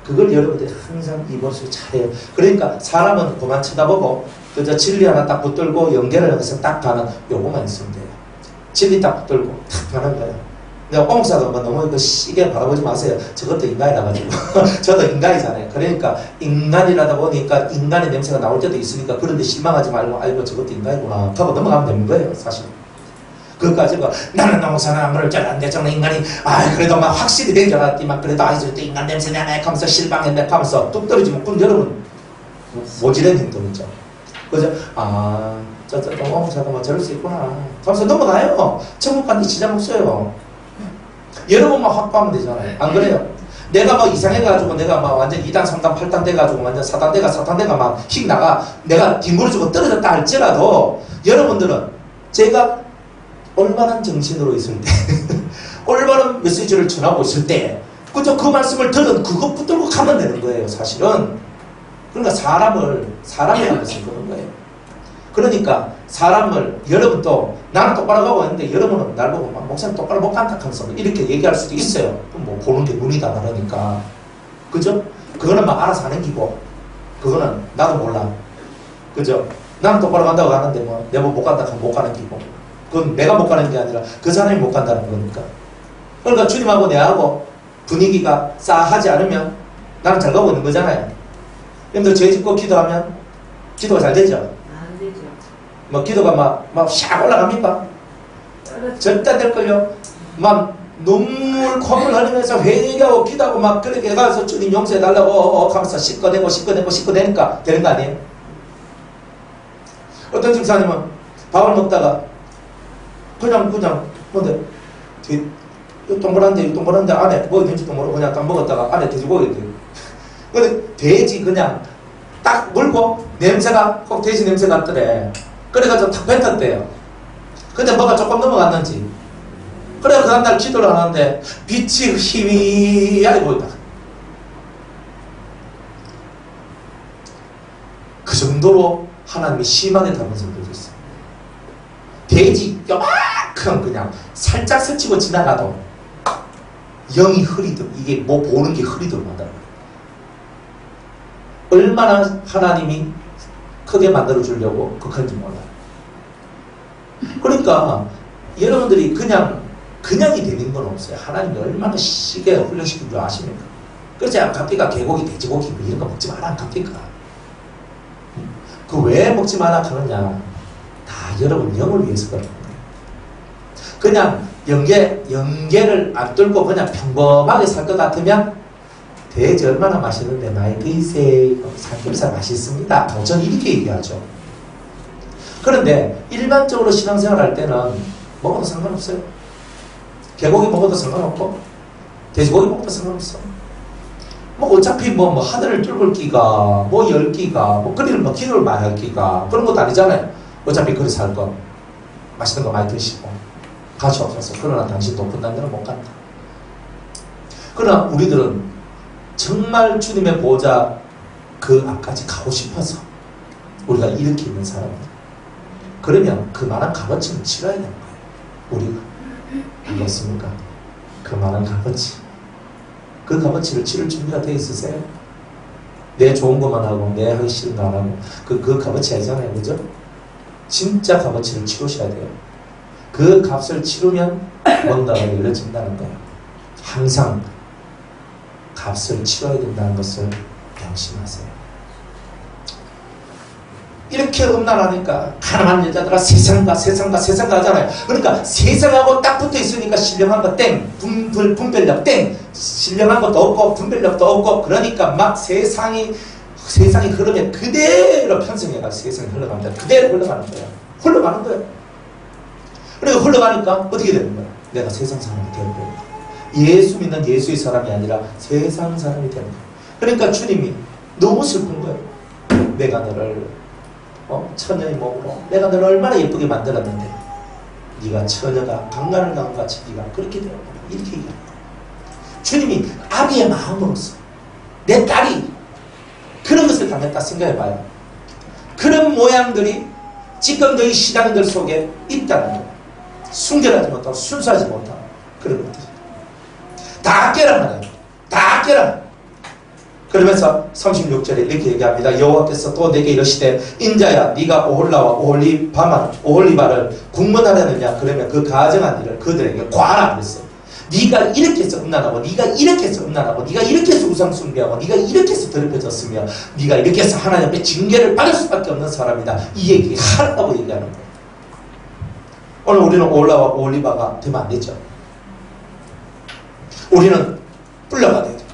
그걸 여러분들이 항상 이번수 잘해요. 그러니까 사람은 그만 쳐다보고 그저 진리 하나 딱 붙들고 연결을 해서 딱 가는 요거만 있으면 돼요. 진리 딱 붙들고 딱 가는 거예요. 내가 옹사도 뭐 너무 그 시계 바라보지 마세요. 저것도 인간이라 가지고 저도 인간이잖아요. 그러니까 인간이라다 보니까 인간의 냄새가 나올 때도 있으니까 그런데 실망하지 말고 아이고 저것도 인간이구나 하고 넘어가면 되는 거예요. 사실 그것까지 나는 농사는 안 그럴 줄 알았는데 저는 인간이 그래도 막 확실히 된 줄 알았지만 그래도 저것도 인간 냄새 나네 하면서 실망했네 하면서 뚝 떨어지면 그럼 여러분 모질한 행동이죠. 그죠? 뭐 저럴 수 있구나 하면서 넘어가요. 천국 가는 데 지장 없어요. 여러분만 확보하면 되잖아요. 안 그래요? 내가 뭐 이상해가지고 내가 막 완전 2단, 3단, 8단 돼가지고 완전 4단대가 막 휙 나가 내가 뒹굴어지고 떨어졌다 할지라도 여러분들은 제가 올바른 정신으로 있을 때 올바른 메시지를 전하고 있을 때 그저 그 말씀을 들은 그것 붙들고 가면 되는 거예요. 사실은. 그러니까 사람이 하면서 그런 거예요. 그러니까 사람을 여러분도 나는 똑바로 가고 있는데 여러분은 날 보고 막 목사님 똑바로 못 간다 하면서 이렇게 얘기할 수도 있어요. 뭐 보는 게 눈이다 그러니까 그죠? 그거는 막 알아서 하는 기고 그거는 나도 몰라. 그죠? 나는 똑바로 간다고 가는데 뭐 내가 못 간다 하면 못 가는 기고 그건 내가 못 가는 게 아니라 그 사람이 못 간다는 거니까. 그러니까 주님하고 내하고 분위기가 싸하지 않으면 나는 잘 가고 있는 거잖아요. 여러분들 죄 짓고 기도하면 기도가 잘 되죠? 안 되죠. 뭐 기도가 막 샥 올라갑니까? 절대 안 될걸요? 막 눈물 콧물 흘리면서 회개하고 기도하고 막 그렇게 가서 주님 용서해달라고 하면서 씻어내고 씻어내니까 되는 거 아니에요? 어떤 집사님은 밥을 먹다가 그냥 뭔데 동그란데 안에 뭐 있는지도 모르고 그냥 딱 먹었다가 안에 돼지고기 있대요. 근데 돼지 그냥 딱 물고 냄새가 꼭 돼지 냄새 났더래. 그래가지고 탁 뱉었대요. 근데 뭐가 조금 넘어갔는지. 그래 그 다음날 기도를 하는데 빛이 희미하게 보인다. 그 정도로 하나님이 심하게 다른 성도도 있어요. 돼지 요만큼 그냥 살짝 스치고 지나가도 영이 흐리도록 이게 뭐 보는 게 흐리도록 한다는 거예요. 얼마나 하나님이 크게 만들어 주려고 그런지 몰라요. 그러니까 여러분들이 그냥이 되는 건 없어요. 하나님이 얼마나 시게 훈련시킨 줄 아십니까? 그래서 갑디가 개고기, 돼지고기 뭐 이런 거 먹지 마라 갑디가. 그 왜 먹지 마라 하느냐? 다 여러분 영을 위해서 그런 거예요. 그냥 영계를 안 뚫고 그냥 평범하게 살 것 같으면 돼지 얼마나 맛있는데 많이 드세요. 삼겹살 맛있습니다. 저는 이렇게 얘기하죠. 그런데 일반적으로 신앙생활 할 때는 먹어도 상관없어요. 개고기 먹어도 상관없고 돼지고기 먹어도 상관없어. 뭐 어차피 뭐 하늘을 뚫을 기가 뭐 열 기가 뭐 그리를 뭐 기도를 많이 할 기가 그런 것도 아니잖아요. 어차피 그리 살 거 맛있는 거 많이 드시고 가치 없어서. 그러나 당신 높은 데는 못 간다. 그러나 우리들은 정말 주님의 보호자 그 앞까지 가고 싶어서 우리가 이렇게 있는 사람입니다. 그러면 그만한 값어치는 치러야 되는 거예요. 우리가. 알겠습니까? 그만한 값어치. 그 값어치를 치를 준비가 돼 있으세요? 내 좋은 것만 하고 내 하기 싫은 거 안 하고 그 값어치 아니잖아요. 그죠? 진짜 값어치를 치르셔야 돼요. 그 값을 치르면 뭔가가 열려진다는 거예요. 항상 값을 치러야 된다는 것을 명심하세요. 이렇게 음란하니까 가난한 여자들아 세상가 하잖아요. 그러니까 세상하고 딱 붙어 있으니까 신령한 거 땡, 분별력 땡, 신령한 것도 없고 분별력도 없고 그러니까 막 세상이 흐르면 그대로 편성해가지고 세상이 흘러갑니다. 그대로 흘러가는 거예요. 그리고 흘러가니까 어떻게 되는 거야? 내가 세상 사람이 되는 거예요. 예수 믿는 예수의 사람이 아니라 세상 사람이 되는 거예요. 그러니까 주님이 너무 슬픈 거예요. 내가 너를 처녀의 몸으로 내가 너를 얼마나 예쁘게 만들었는데 네가 처녀가 강간을 당한 같이 네가 그렇게 되었구나. 이렇게 얘기하는 거예요. 주님이 아비의 마음으로서 내 딸이 그런 것을 당했다 생각해봐요. 그런 모양들이 지금 너희 신앙들 속에 있다는 거예요. 순결하지 못하고 순수하지 못하고 그런 것들 다 깨라 말이에요. 다 깨라. 그러면서 36절에 이렇게 얘기합니다. 여호와께서 또 내게 이르시되 인자야 네가 오홀라와 오홀리바를 국문하려느냐. 그러면 그 가정한 일을 그들에게 과하라 그랬어요. 네가 이렇게 해서 음란하고, 네가 이렇게 해서 음란하고, 네가 이렇게 해서 우상 숭배하고, 네가 이렇게 해서 더럽혀졌으며, 네가 이렇게 해서 하나님 앞에 징계를 받을 수밖에 없는 사람이다. 이 얘기 하라고 얘기하는 거예요. 오늘 우리는 올라와 올리바가 되면 안 되죠. 우리는 뿔려가 돼야 돼.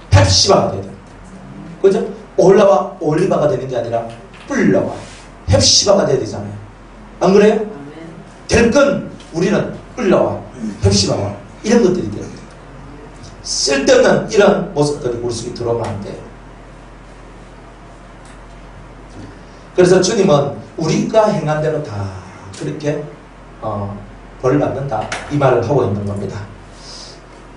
펩시바가 돼야 돼. 그죠? 올라와 올리바가 되는 게 아니라 뿔려와 펩시바가 돼야 되잖아요. 안 그래요? 될 건 우리는 뿔려와 펩시바와 이런 것들이 돼야 돼. 쓸데없는 이런 모습들이 우리 속에 들어오면 안 돼요. 그래서 주님은 우리가 행한 대로 다 그렇게 벌을 받는다, 이 말을 하고 있는 겁니다.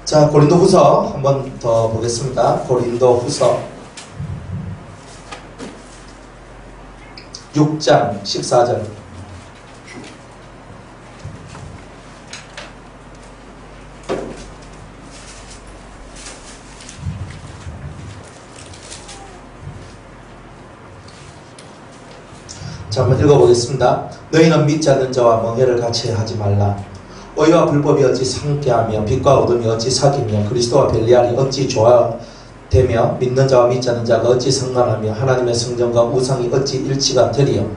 자, 고린도후서 한 번 더 보겠습니다. 고린도후서 6장 14절. 자, 한번 읽어보겠습니다. 너희는 믿지 않는 자와 멍해를 같이 하지 말라. 의와 불법이 어찌 상께하며 빛과 어둠이 어찌 사귀며 그리스도와 벨리알이 어찌 조화되며 믿는 자와 믿지 않는 자가 어찌 상관하며 하나님의 성전과 우상이 어찌 일치가 되리요.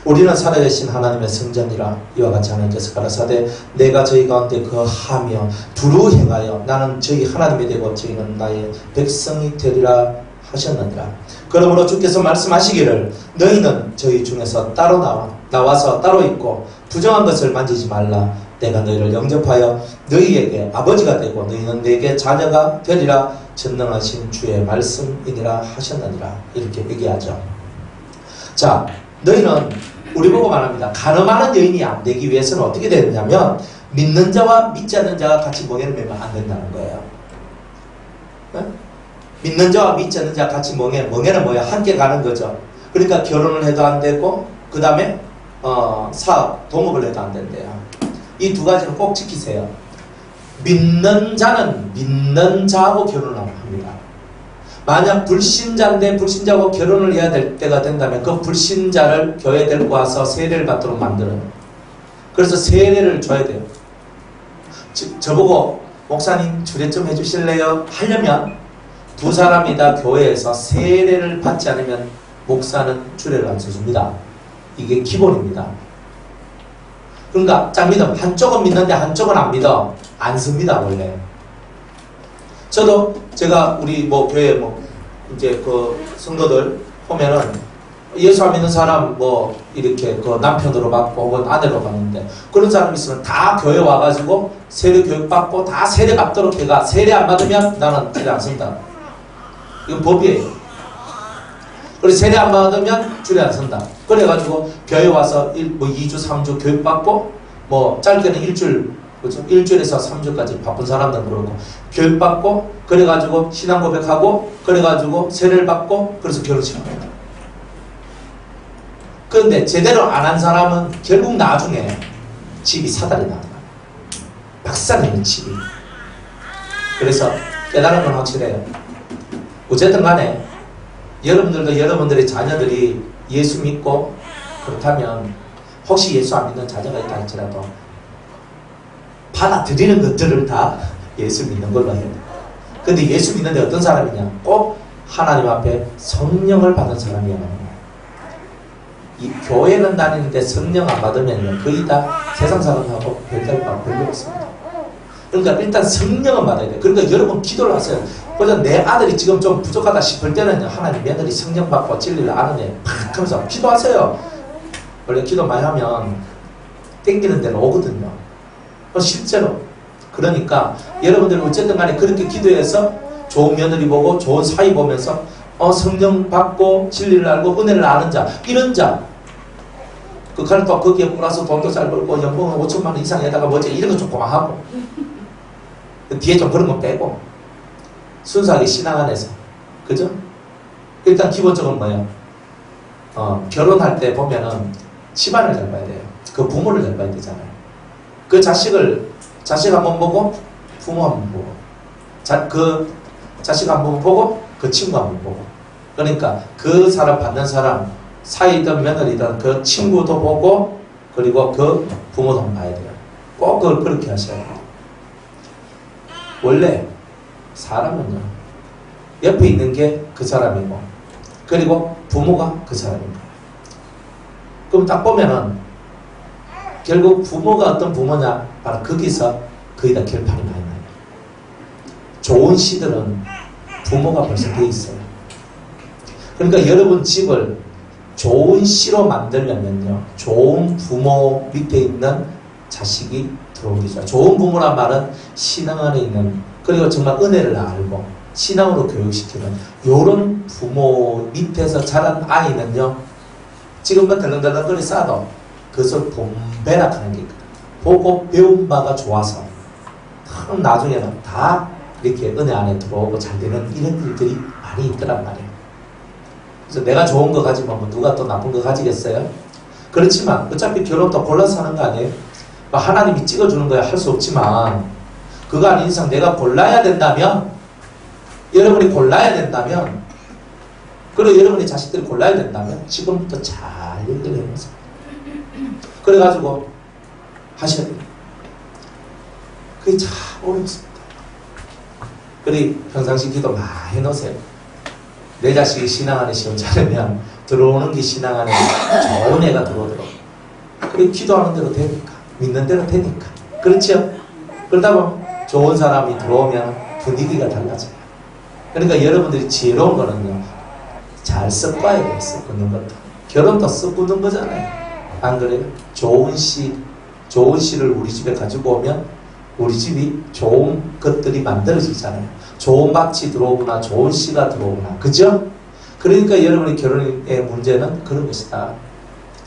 우리는 살아계신 하나님의 성전이라. 이와 같이 하나님께서 가라사대 내가 저희 가운데 거하며 두루 행하여 나는 저희 하나님이 되고 저희는 나의 백성이 되리라 하셨느니라. 그러므로 주께서 말씀하시기를 너희는 저희 중에서 따로 나와서 따로 있고 부정한 것을 만지지 말라. 내가 너희를 영접하여 너희에게 아버지가 되고 너희는 내게 자녀가 되리라. 전능하신 주의 말씀이니라 하셨느니라. 이렇게 얘기하죠. 자, 너희는 우리 보고 말합니다. 가늠하는 여인이 안 되기 위해서는 어떻게 되느냐면 믿는 자와 믿지 않는 자가 같이 멍에를 매면 안 된다는 거예요. 네? 믿는 자와 믿지 않는 자가 같이 멍에는 뭐야? 함께 가는 거죠. 그러니까 결혼을 해도 안 되고 그 다음에 사업, 동업을 해도 안 된대요. 이 두 가지는 꼭 지키세요. 믿는 자는 믿는 자하고 결혼을 합니다. 만약 불신자인데 불신자하고 결혼을 해야 될 때가 된다면 그 불신자를 교회에 데리고 와서 세례를 받도록 만들어요. 그래서 세례를 줘야 돼요. 저보고 목사님 주례 좀 해주실래요? 하려면 두 사람이 다 교회에서 세례를 받지 않으면 목사는 주례를 안 써줍니다. 이게 기본입니다. 그러니까 짱 믿음, 한쪽은 믿는데 한쪽은 안 믿어. 안 씁니다, 원래. 저도 제가 우리 교회 이제 그 성도들 보면은 예수 안 믿는 사람 이렇게 그 남편으로 받고 혹은 아내로 받는데 그런 사람 있으면 다 교회 와가지고 세례 교육 받고 다 세례 받도록 해가 세례 안 받으면 나는 세례 안 쓴다. 이건 법이에요. 그리고 세례 안 받으면 주례 안 쓴다. 그래가지고 교회 와서 2주, 3주 교육받고 짧게는 일주일, 그렇죠? 일주일에서 3주까지 바쁜 사람들 그러고 교육받고 그래가지고 신앙 고백하고 그래가지고 세례를 받고 그래서 결혼식을 합니다. 그런데 제대로 안 한 사람은 결국 나중에 집이 사달이 나는 거예요. 박살내는 집이. 그래서 깨달은 건 확실해요. 어쨌든 간에 여러분들도 여러분들의 자녀들이 예수 믿고 그렇다면 혹시 예수 안 믿는 자녀가 있다 할지라도 받아들이는 것들을 다 예수 믿는 걸로 해야 돼. 근데 예수 믿는데 어떤 사람이냐? 꼭 하나님 앞에 성령을 받은 사람이야. 이 교회는 다니는데 성령 안 받으면 거의 다 세상 사람하고 별다를 바 별로 없습니다. 그러니까 일단 성령은 받아야 돼. 그러니까 여러분 기도를 하세요. 그래서 내 아들이 지금 좀 부족하다 싶을 때는 하나님 며느리 성령 받고 진리를 아는 애 팍 하면서 기도하세요. 원래 기도 많이 하면 땡기는 데는 오거든요. 실제로. 그러니까 여러분들 어쨌든 간에 그렇게 기도해서 좋은 며느리 보고 좋은 사위 보면서 성령 받고 진리를 알고 은혜를 아는 자, 이런 자 그간에 또 거기에 플러스 돈도 잘 벌고 연봉은 5천만 원 이상에다가 뭐지 이런 거 좀 고마하고 뒤에 좀 그런 거 빼고 순수하게 신앙 안에서. 그죠? 일단 기본적으로 뭐예요? 결혼할 때 보면은 집안을 잘 봐야 돼요. 그 부모를 잘 봐야 되잖아요. 그 자식 한번 보고 부모 한번 보고 그 자식 한번 보고 그 친구 한번 보고 그러니까 그 사람 받는 사람 사이든 며느리든 그 친구도 보고 그리고 그 부모도 한번 봐야 돼요. 꼭 그걸 그렇게 하셔야 돼요. 원래 사람은요, 옆에 있는 게 그 사람이고, 그리고 부모가 그 사람인 거예요. 그럼 딱 보면은, 결국 부모가 어떤 부모냐? 바로 거기서 거의 다 결판이 많이 나요. 좋은 시들은 부모가 벌써 돼 있어요. 그러니까 여러분 집을 좋은 시로 만들려면요, 좋은 부모 밑에 있는 자식이 들어오기 좋아요. 좋은 부모란 말은 신앙 안에 있는, 그리고 정말 은혜를 알고 신앙으로 교육시키는 요런 부모 밑에서 자란 아이는요, 지금은 덜렁덜렁거리 싸도 그것을 본배락하는 게 있거든. 보고 배운 바가 좋아서 나중에는 다 이렇게 은혜 안에 들어오고 잘 되는 이런 일들이 많이 있더란 말이에요. 그래서 내가 좋은 거 가지면 누가 또 나쁜 거 가지겠어요? 그렇지만 어차피 결혼도 골라서 하는 거 아니에요? 하나님이 찍어주는 거야 할 수 없지만, 그거 아닌 이상 내가 골라야 된다면, 여러분이 골라야 된다면, 그리고 여러분이 자식들이 골라야 된다면 지금부터 잘 얘기를 해보세요. 그래가지고 하셔야 돼요. 그게 참 어렵습니다. 그리고 평상시 기도 많이 해놓으세요. 내 자식이 신앙 안에 시원찮으면 들어오는 게 신앙 안에 좋은 애가 들어오도록. 그리고 기도하는 대로 되니까, 믿는 대로 되니까. 그렇죠? 그러다 보면 좋은 사람이 들어오면 분위기가 달라져요. 그러니까 여러분들이 지혜로운 거는요, 잘 섞어야 돼요. 섞는 것도. 결혼도 섞는 거잖아요. 안 그래요? 좋은 시를 우리 집에 가지고 오면 우리 집이 좋은 것들이 만들어지잖아요. 좋은 밭이 들어오거나 좋은 씨가 들어오거나, 그죠? 그러니까 여러분의 결혼의 문제는 그런 것이다.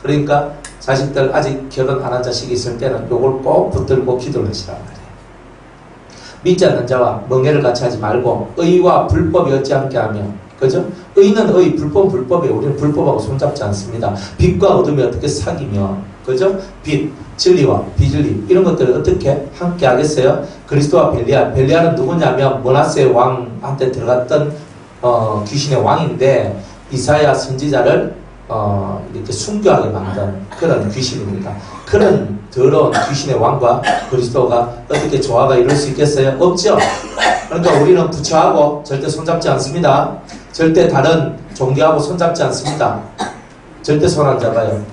그러니까 자식들 아직 결혼 안 한 자식이 있을 때는 요걸 꼭 붙들고 기도를 하시란 말이에요. 믿지 않는 자와 멍해를 같이 하지 말고 의와 불법이 어찌함께 하며, 그죠? 의는 의, 불법은 불법에 우리는 불법하고 손잡지 않습니다. 빛과 어둠이 어떻게 사귀며, 그죠? 빛, 진리와 비진리 이런 것들을 어떻게 함께 하겠어요? 그리스도와 벨리알. 벨리알은 누구냐면 므낫세 왕한테 들어갔던 귀신의 왕인데, 이사야 선지자를 이렇게 순교하게 만든 그런 귀신입니다. 그런 더러운 귀신의 왕과 그리스도가 어떻게 조화가 이룰 수 있겠어요? 없죠? 그러니까 우리는 부처하고 절대 손잡지 않습니다. 절대 다른 종교하고 손잡지 않습니다. 절대 손 안 잡아요.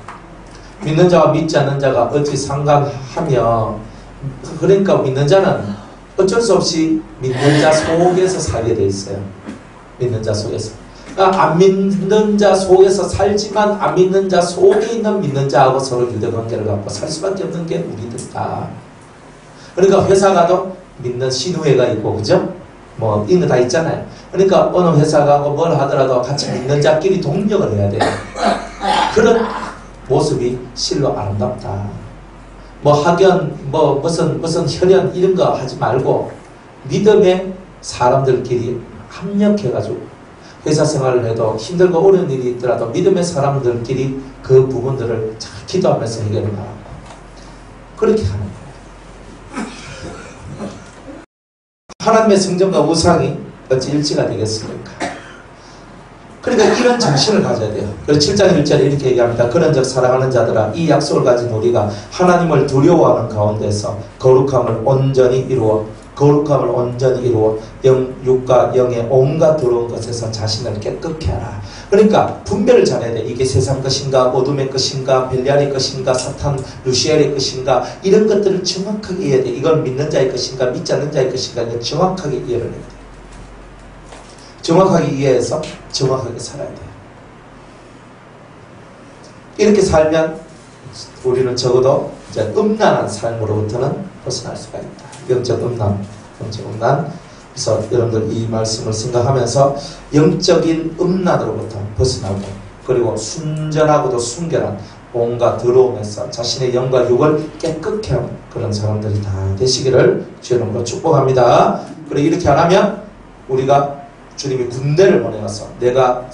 믿는 자와 믿지 않는 자가 어찌 상관하며, 그러니까 믿는 자는 어쩔 수 없이 믿는 자 속에서 살게 돼 있어요. 믿는 자 속에서. 그러니까 안 믿는 자 속에서 살지만 안 믿는 자 속에 있는 믿는 자하고 서로 유대관계를 갖고 살 수밖에 없는 게 우리들이다. 그러니까 회사 가도 믿는 신우회가 있고, 그죠? 뭐 이런 거 다 있잖아요. 그러니까 어느 회사 가고 뭘 하더라도 같이 믿는 자끼리 동력을 해야 돼요. 그런 모습이 실로 아름답다. 뭐 학연, 뭐 무슨 혈연 이런 거 하지 말고 믿음의 사람들끼리 합력해가지고 회사 생활을 해도 힘들고 어려운 일이 있더라도 믿음의 사람들끼리 그 부분들을 잘 기도하면서 해결을 하라고. 그렇게 하는 거예요. 하나님의 성전과 우상이 어찌 일치가 되겠습니까? 그러니까 이런 정신을 가져야 돼요. 그래서 7장 1절에 이렇게 얘기합니다. 그런즉 사랑하는 자들아, 이 약속을 가진 우리가 하나님을 두려워하는 가운데서 거룩함을 온전히 이루어 육과 영의 온갖 더러운 것에서 자신을 깨끗게 하라. 그러니까 분별을 잘해야 돼. 이게 세상 것인가, 어둠의 것인가, 벨리알의 것인가, 사탄, 루시엘의 것인가, 이런 것들을 정확하게 이해해야 돼. 이건 믿는 자의 것인가, 믿지 않는 자의 것인가, 이걸 정확하게 이해를 해야 돼. 정확하게 이해해서 정확하게 살아야 돼요. 이렇게 살면 우리는 적어도 이제 음란한 삶으로부터는 벗어날 수가 있다. 영적 음란. 그래서 여러분들 이 말씀을 생각하면서 영적인 음란으로부터 벗어나고, 그리고 순전하고도 순결한 온갖 더러움에서 자신의 영과 육을 깨끗게 하는 그런 사람들이 다 되시기를 주님으로 축복합니다. 그리고 이렇게 안 하면 우리가 주님이 군대를 보내어서 내가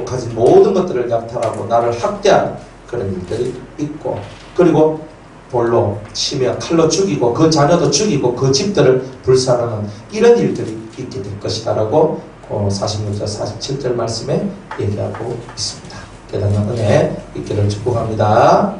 가진 모든 것들을 약탈하고 나를 학대하는 그런 일들이 있고, 그리고 볼로 치며 칼로 죽이고 그 자녀도 죽이고 그 집들을 불살하는 이런 일들이 있게 될 것이다 라고 46절 47절 말씀에 얘기하고 있습니다. 깨닫는 은혜 있기를 축복합니다.